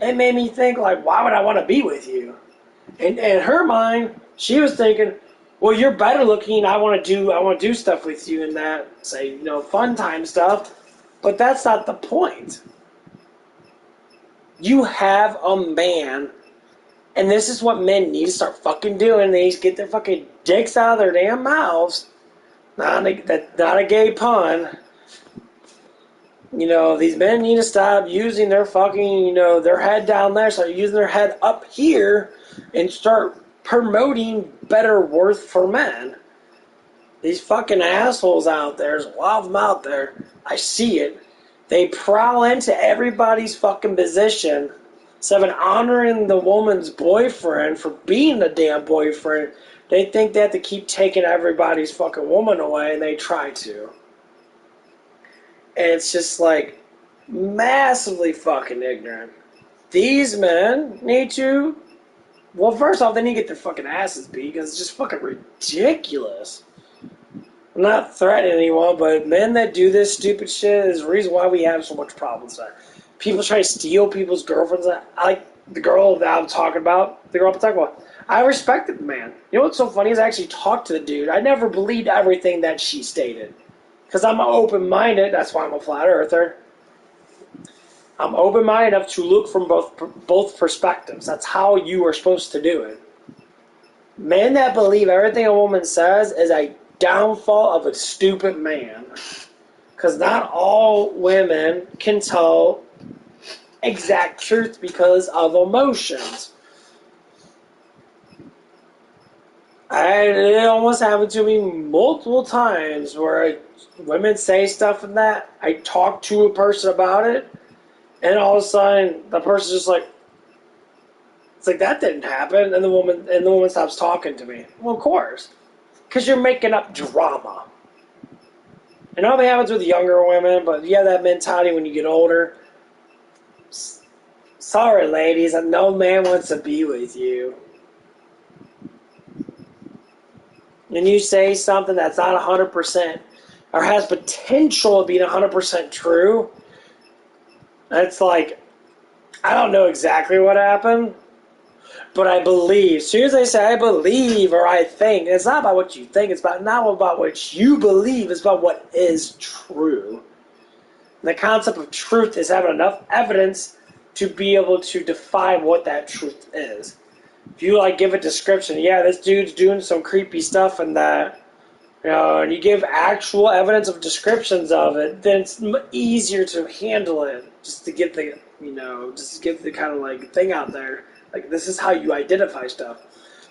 It made me think, like, why would I want to be with you? And in her mind, she was thinking, well, you're better looking. I want to do stuff with you, and that, say, fun time stuff. But that's not the point. You have a man, and this is what men need to start fucking doing. They need to get their fucking dicks out of their damn mouths. Not a gay pun. These men need to stop using their fucking, their head down there, start using their head up here, and start promoting better worth for men. These fucking assholes out there, there's a lot of them out there, I see it. They prowl into everybody's fucking position, instead of honoring the woman's boyfriend for being a damn boyfriend. They think they have to keep taking everybody's fucking woman away, and they try to. And it's just like massively fucking ignorant. These men need to, well, first off, they need to get their fucking asses beat, because it's just fucking ridiculous. I'm not threatening anyone, but men that do this stupid shit is the reason why we have so much problems there. People try to steal people's girlfriends. I like the girl that I'm talking about. I respected the man. You know what's so funny is I actually talked to the dude. I never believed everything that she stated. Because I'm open-minded. That's why I'm a flat earther. I'm open-minded enough to look from both perspectives. That's how you are supposed to do it. Men that believe everything a woman says is a downfall of a stupid man. Because not all women can tell exact truth because of emotions. It almost happened to me multiple times where women say stuff and that. I talk to a person about it, and all of a sudden the person's just like, it's like, that didn't happen, and the woman stops talking to me. Well, of course, because you're making up drama. And it probably happens with younger women, but you have that mentality when you get older. Sorry, ladies, no man wants to be with you. And you say something that's not 100% or has potential of being 100% true, it's like, I don't know exactly what happened, but I believe. As soon as I say I believe or I think, it's not about what you think, it's not about what you believe, it's about what is true. And the concept of truth is having enough evidence to be able to define what that truth is. If you give a description, yeah, this dude's doing some creepy stuff and that, and you give actual evidence of descriptions of it, then it's easier to handle it. Just to get the, kind of thing out there. This is how you identify stuff.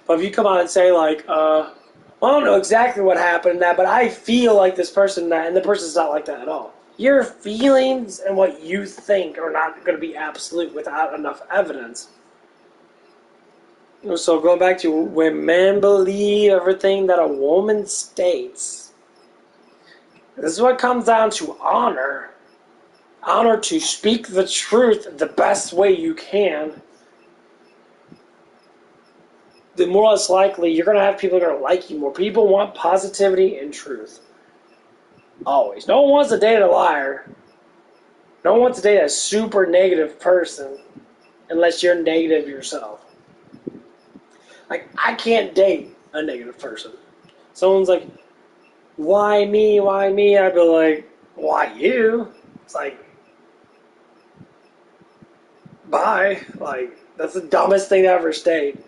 But if you come on and say well, I don't know exactly what happened in that, but I feel like this person that, and the person's not like that at all. Your feelings and what you think are not going to be absolute without enough evidence. So going back to when men believe everything that a woman states, this is what comes down to honor. Honor to speak the truth the best way you can. The more less likely you're going to have people that are going to like you more. People want positivity and truth. Always. No one wants to date a liar. No one wants to date a super negative person unless you're negative yourself. I can't date a negative person. Someone's like, why me, why me? I'd be like, why you? It's like, bye. That's the dumbest thing to ever state.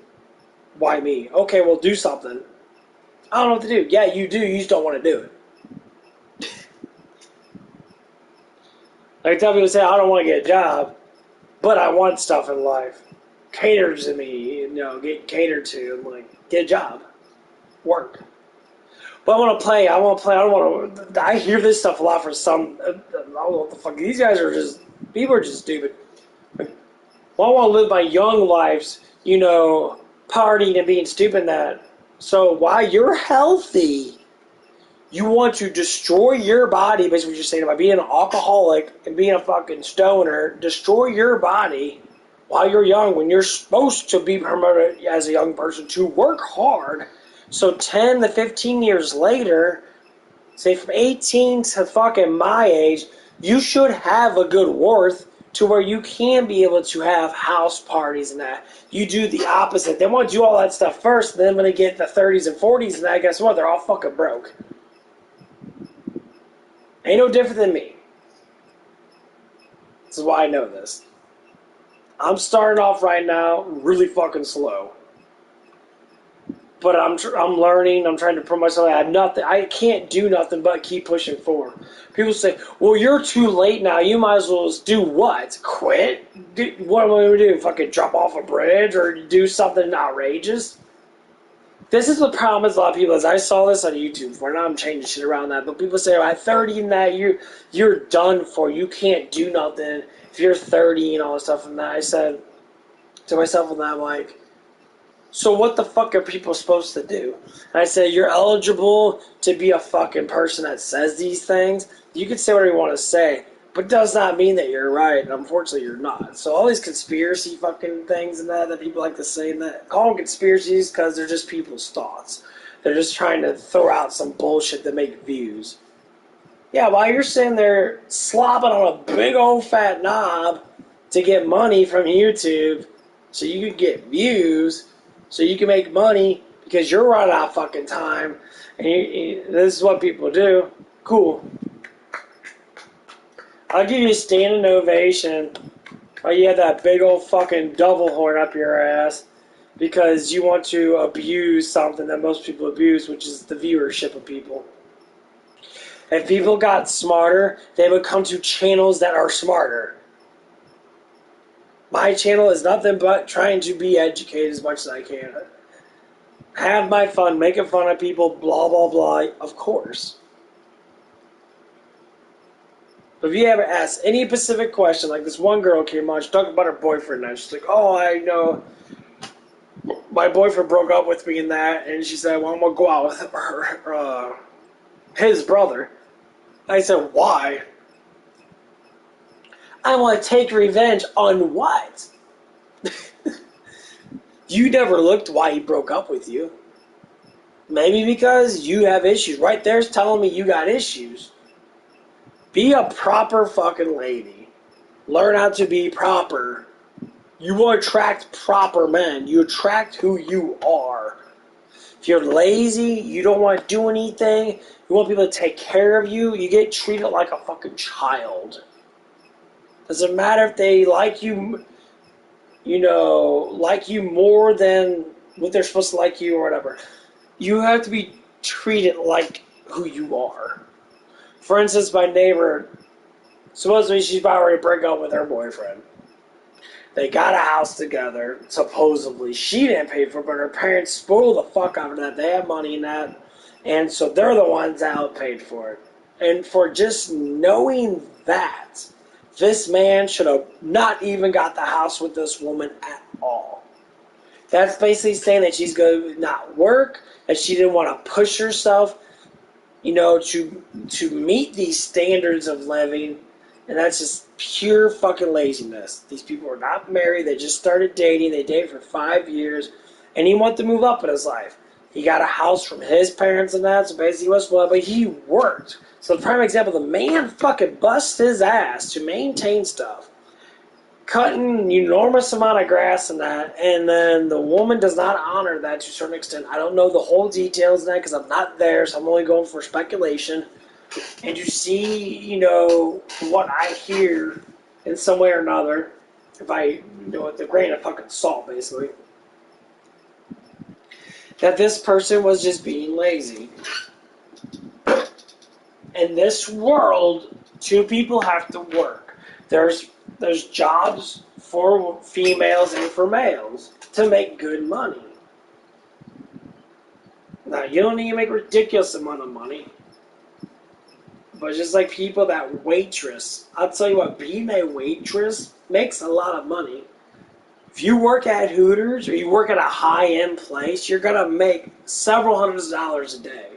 Why me? Okay, well, do something. I don't know what to do. Yeah, you do. You just don't want to do it. I tell people, say, I don't want to get a job, but I want stuff in life. Cater to me, get catered to. I'm like, get a job. Work. But I want to play. I don't want to. I hear this stuff a lot from some. I don't know what the fuck. These guys are just. People are just stupid. Well, I want to live my young lives, partying and being stupid and that. So while you're healthy, You want to destroy your body, basically what you're saying, by being an alcoholic and being a fucking stoner, destroy your body while you're young when you're supposed to be promoted as a young person to work hard. So 10 to 15 years later, say from 18 to fucking my age, you should have a good worth to where you can be able to have house parties and that. You do the opposite. They want to do all that stuff first, and then when they get the 30s and 40s and that, guess what? They're all fucking broke. Ain't no different than me. This is why I know this. I'm starting off right now really fucking slow. But I'm learning. I'm trying to prove myself. I have nothing. I can't do nothing but keep pushing forward. People say, well, you're too late now. You might as well do what? Quit? What am I going to do? Fucking drop off a bridge or do something outrageous? This is the problem with a lot of people. As I saw this on YouTube before. Now I'm changing shit around that. But people say, at 30 and that, you're done for. You can't do nothing if you're 30 and all this stuff. And that I said to myself, and I'm like, so what the fuck are people supposed to do? And I said, you're eligible to be a fucking person that says these things. You can say whatever you want to say, but it does not mean that you're right. And unfortunately, you're not. So all these conspiracy fucking things and that people like to say, and that, call them conspiracies because they're just people's thoughts. They're just trying to throw out some bullshit to make views. Yeah, while you're sitting there slobbing on a big old fat knob to get money from YouTube so you can get views, so you can make money because you're running out of fucking time, and this is what people do. Cool. I'll give you a standing ovation while you have that big old fucking double horn up your ass because you want to abuse something that most people abuse, which is the viewership of people. If people got smarter, they would come to channels that are smarter. My channel is nothing but trying to be educated as much as I can. Have my fun, making fun of people, blah, blah, blah, of course. But if you ever ask any specific question, like this one girl came on, she talked about her boyfriend, and she's like, oh, I know, my boyfriend broke up with me and that, and she said, well, I'm going to go out with his brother. I said, why? I want to take revenge on what? You never looked why he broke up with you. Maybe because you have issues. Right there's telling me you got issues. Be a proper fucking lady. Learn how to be proper. You will attract proper men. You attract who you are. If you're lazy, you don't want to do anything, you want people to take care of you, you get treated like a fucking child. Doesn't matter if they like you, like you more than what they're supposed to like you or whatever. You have to be treated like who you are. For instance, my neighbor, supposedly she's about ready to break up with her boyfriend. They got a house together, supposedly. She didn't pay for it, but her parents spoiled the fuck out of that. They have money in that. And so they're the ones that paid for it. And for just knowing that, this man should have not even got the house with this woman at all. That's basically saying that she's going to not work, that she didn't want to push herself, to meet these standards of living. And that's just pure fucking laziness. These people are not married. They just started dating. They dated for 5 years. And he wanted to move up in his life. He got a house from his parents and that. So basically he was well, but he worked. So the prime example, the man fucking busts his ass to maintain stuff. Cutting an enormous amount of grass and that. And then the woman does not honor that to a certain extent. I don't know the whole details of that because I'm not there. So I'm only going for speculation. And you see, what I hear in some way or another, if I, with a grain of fucking salt, basically, that this person was just being lazy. In this world, two people have to work. There's jobs for females and for males to make good money. Now, you don't need to make a ridiculous amount of money. But just like people that waitress, I'll tell you what, being a waitress makes a lot of money. If you work at Hooters or you work at a high-end place, you're going to make several hundreds of dollars a day.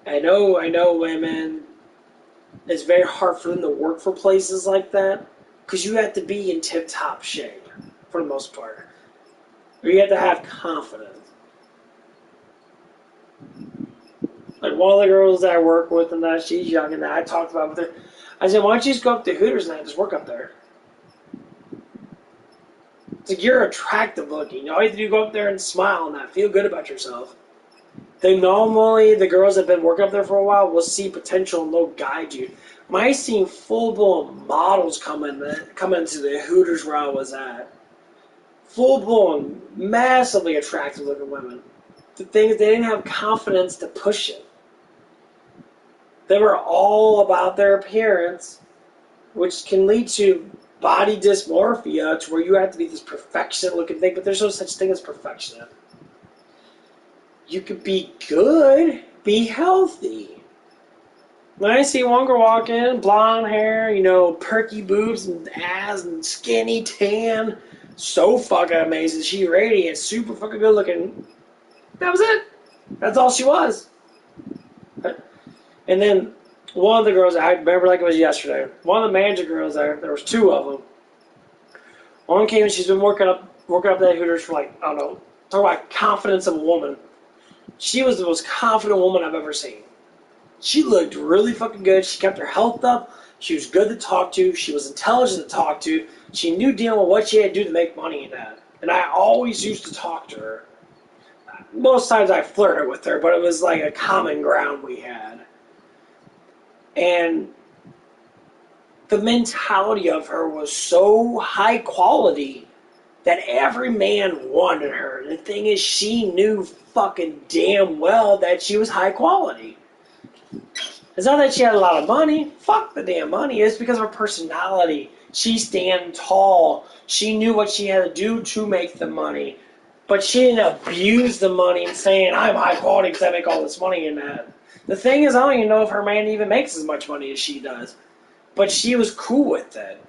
I know women, it's very hard for them to work for places like that because you have to be in tip-top shape for the most part. Or you have to have confidence. Like one of the girls that I work with and that she's young and that I talked about with her, I said, why don't you just go up to Hooters and just work up there? It's like you're attractive looking. All you have to do is go up there and smile and that. Feel good about yourself. Then normally the girls that have been working up there for a while will see potential and they'll guide you. When I seen full-blown models come into the Hooters where I was at, full-blown, massively attractive looking women. The thing is they didn't have confidence to push it. They were all about their appearance, which can lead to body dysmorphia to where you have to be this perfection looking thing, but there's no such thing as perfection. You could be good, be healthy. When I see one girl walk in, blonde hair, perky boobs and ass and skinny tan, so fucking amazing. She radiant, super fucking good looking. That was it. That's all she was. And then one of the girls, I remember like it was yesterday, one of the manager girls there was two of them. One came and she's been working up that Hooters for like, I don't know, talk about confidence of a woman. She was the most confident woman I've ever seen. She looked really fucking good. She kept her health up. She was good to talk to. She was intelligent to talk to. She knew dealing with what she had to do to make money in that. And I always used to talk to her. Most times I flirted with her, but it was like a common ground we had. And the mentality of her was so high quality that every man wanted her. The thing is, she knew fucking damn well that she was high quality. It's not that she had a lot of money. Fuck the damn money. It's because of her personality. She stand tall. She knew what she had to do to make the money. But she didn't abuse the money and saying, I'm high quality because I make all this money in that. The thing is, I don't even know if her man even makes as much money as she does. But she was cool with it.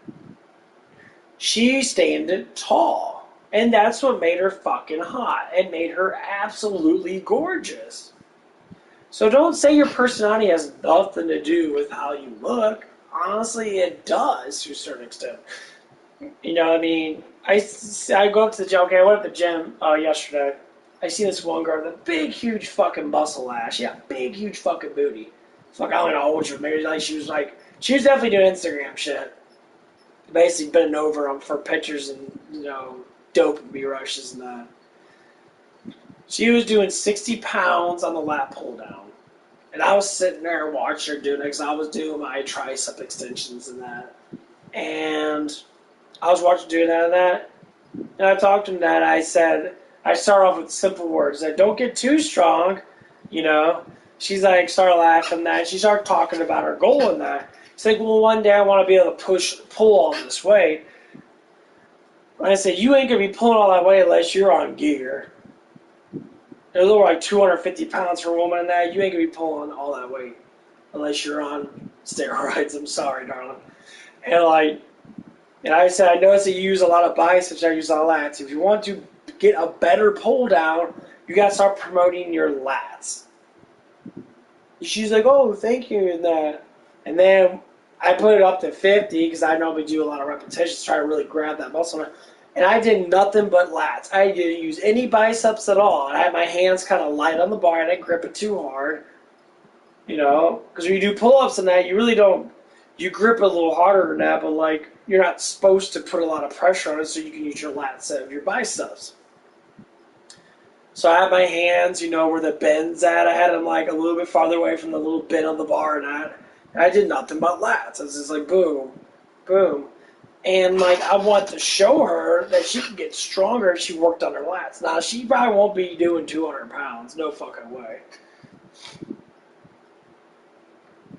She standed tall. And that's what made her fucking hot. It made her absolutely gorgeous. So don't say your personality has nothing to do with how you look. Honestly, it does to a certain extent. You know what I mean? I go up to the gym. Okay, I went up to the gym yesterday. I see this one girl with a big, huge fucking muscle ass. Yeah, big, huge fucking booty. Fuck, I don't know how old she was. Maybe she was definitely doing Instagram shit. Basically bending over for pictures and, dopamine rushes and that. She was doing 60 pounds on the lat pull down. And I was sitting there watching her doing it because I was doing my tricep extensions and that. And I was watching her doing that and that. And I talked to him that I said, I start off with simple words. I don't get too strong, She's like, started laughing that. She started talking about her goal in that. She's like, well, one day I want to be able to pull all this weight. And I said, you ain't going to be pulling all that weight unless you're on gear. They're a little like 250 pounds for a woman in that. You ain't going to be pulling all that weight unless you're on steroids. I'm sorry, darling. And I said, I noticed that you use a lot of biceps. I use a lot of lats. If you want to get a better pull down, you got to start promoting your lats. She's like, oh, thank you, and that. And then I put it up to 50 because I normally do a lot of repetitions, try to really grab that muscle. And I did nothing but lats. I didn't use any biceps at all. I had my hands kind of light on the bar. I didn't grip it too hard. Because when you do pull-ups and that, you really don't. You grip it a little harder than that, but you're not supposed to put a lot of pressure on it so you can use your lats instead of your biceps. So I had my hands, where the bend's at. I had them a little bit farther away from the little bend on the bar and that. And I did nothing but lats. I was just boom, boom. And I want to show her that she can get stronger if she worked on her lats. Now, she probably won't be doing 200 pounds. No fucking way.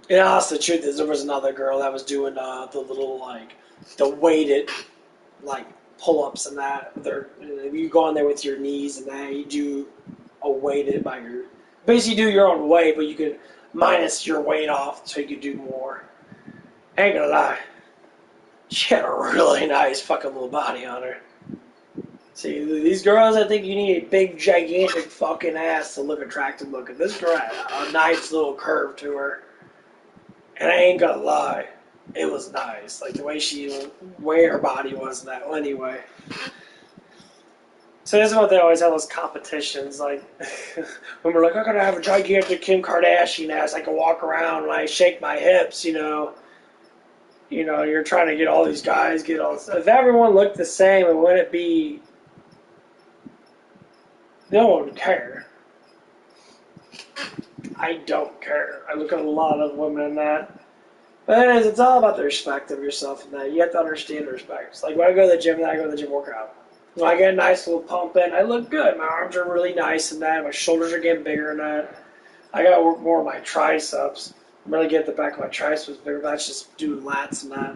And honestly, the truth is, there was another girl that was doing the little, the weighted, pull-ups and that. You go on there with your knees and that. You do a weighted by your... Basically, you do your own weight, but you can minus your weight off so you can do more. I ain't gonna lie. She had a really nice fucking little body on her. See, these girls, I think you need a big, gigantic fucking ass to look attractive looking. This girl had a nice little curve to her. And I ain't gonna lie, it was nice. Like the way her body was in that. Well, anyway. So this is what they always have those competitions. Like, when we're like, I'm gonna have a gigantic Kim Kardashian ass. I can walk around and I shake my hips, you know. You know, you're trying to get all these guys, get all this. If everyone looked the same, it wouldn't be. No one would care. I don't care. I look at a lot of women in that. But it is, it's all about the respect of yourself and that. You have to understand the respect. It's like when I go to the gym, then I go to the gym workout. When I get a nice little pump in, I look good. My arms are really nice in that. My shoulders are getting bigger in that. I got to work more of my triceps. I'm really getting the back of my triceps bigger, but that's just doing lats and that.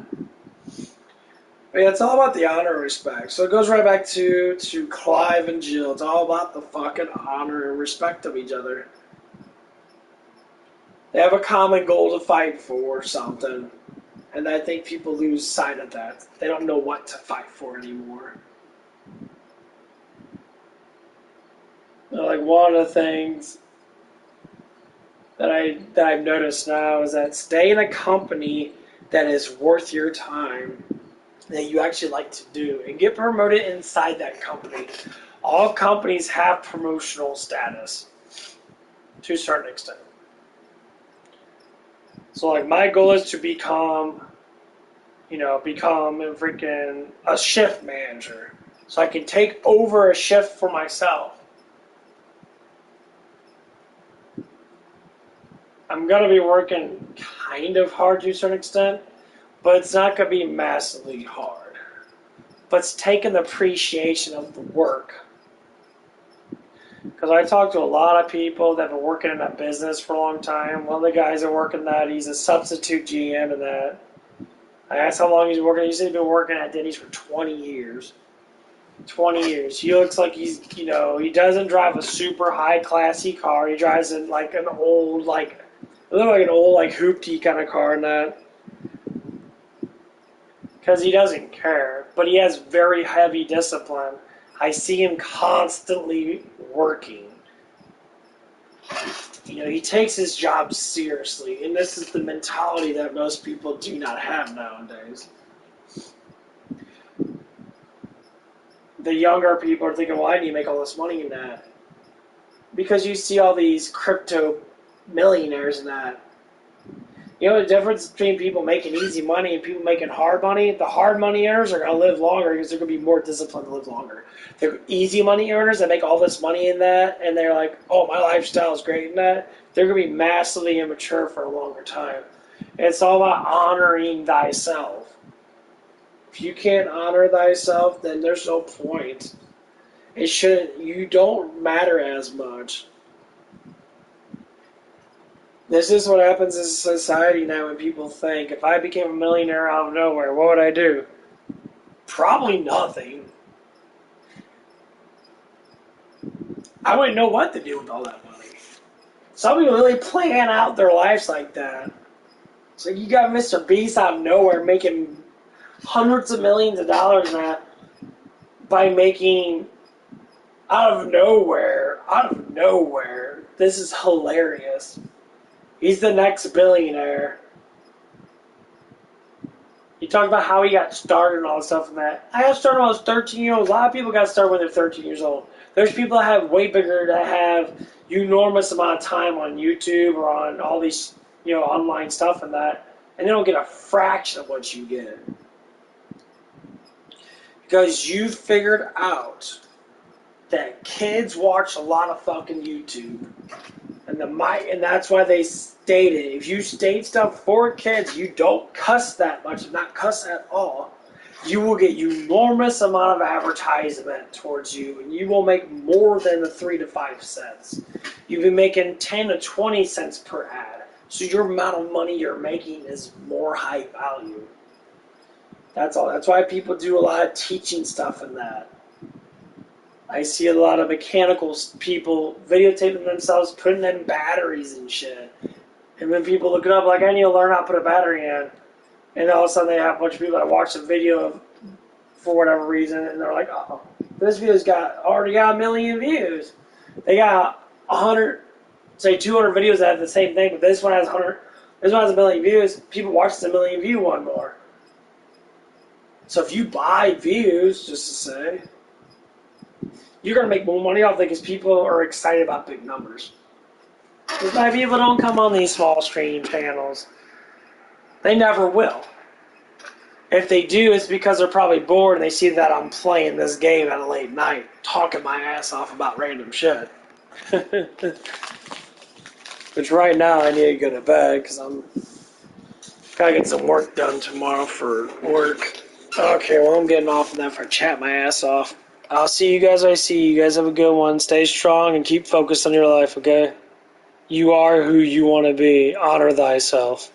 But yeah, it's all about the honor and respect. So it goes right back to Clive and Jill. It's all about the fucking honor and respect of each other. They have a common goal to fight for something. And I think people lose sight of that. They don't know what to fight for anymore. You know, like one of the things that I've noticed now is that stay in a company that is worth your time, that you actually like to do, and get promoted inside that company. All companies have promotional status to a certain extent. So like my goal is to become a freaking a shift manager. So I can take over a shift for myself. I'm going to be working kind of hard to a certain extent, but it's not going to be massively hard. But it's taking the appreciation of the work. Because I talked to a lot of people that have been working in that business for a long time. One of the guys that working that, he's a substitute GM in that. I asked how long he's working. He said he's been working at Denny's for 20 years. 20 years. He looks like he doesn't drive a super high classy car. He drives in like an old, hoopty kind of car and that. Because he doesn't care. But he has very heavy discipline. I see him constantly working. He takes his job seriously. And this is the mentality that most people do not have nowadays. The younger people are thinking, well, I need to make all this money in that. Because you see all these crypto millionaires in that. You know the difference between people making easy money and people making hard money? The hard money earners are going to live longer because they're going to be more disciplined to live longer. The easy money earners that make all this money in that, and they're like, oh, my lifestyle is great in that, they're going to be massively immature for a longer time. And it's all about honoring thyself. If you can't honor thyself, then there's no point. You don't matter as much. This is what happens in society now when people think, if I became a millionaire out of nowhere, what would I do? Probably nothing. I wouldn't know what to do with all that money. Some people really plan out their lives like that. So you got Mr. Beast out of nowhere making hundreds of millions of dollars now by making out of nowhere. This is hilarious. He's the next billionaire. You talk about how he got started and all this stuff and that. I got started when I was 13 years old. A lot of people got started when they're 13 years old. There's people that have way bigger, that have enormous amount of time on YouTube or on all these, online stuff and that, and they don't get a fraction of what you get. Because you figured out that kids watch a lot of fucking YouTube. And that's why they stated, if you state stuff for kids, you don't cuss that much, not cuss at all, you will get enormous amount of advertisement towards you, and you will make more than the 3 to 5 cents. You'll be making 10 to 20 cents per ad. So your amount of money you're making is more high value. That's all. That's why people do a lot of teaching stuff in that. I see a lot of mechanical people videotaping themselves putting in batteries and shit. And when people look it up, like, I need to learn how to put a battery in. And all of a sudden they have a bunch of people that watch the video for whatever reason, and they're like, oh, This video's already got 1 million views. They got 100, say 200 videos that have the same thing, but this one has 100. This one has 1 million views. People watch the 1 million view one more. So if you buy views, just to say, you're gonna make more money off it because people are excited about big numbers. Because my people don't come on these small stream channels. They never will. If they do, it's because they're probably bored and they see that I'm playing this game at a late night, talking my ass off about random shit. Which right now I need to go to bed because I'm gotta get some work done tomorrow for work. Okay, well I'm getting off of that for chat my ass off. I'll see you guys when I see you. You guys have a good one. Stay strong and keep focused on your life, okay? You are who you want to be. Honor thyself.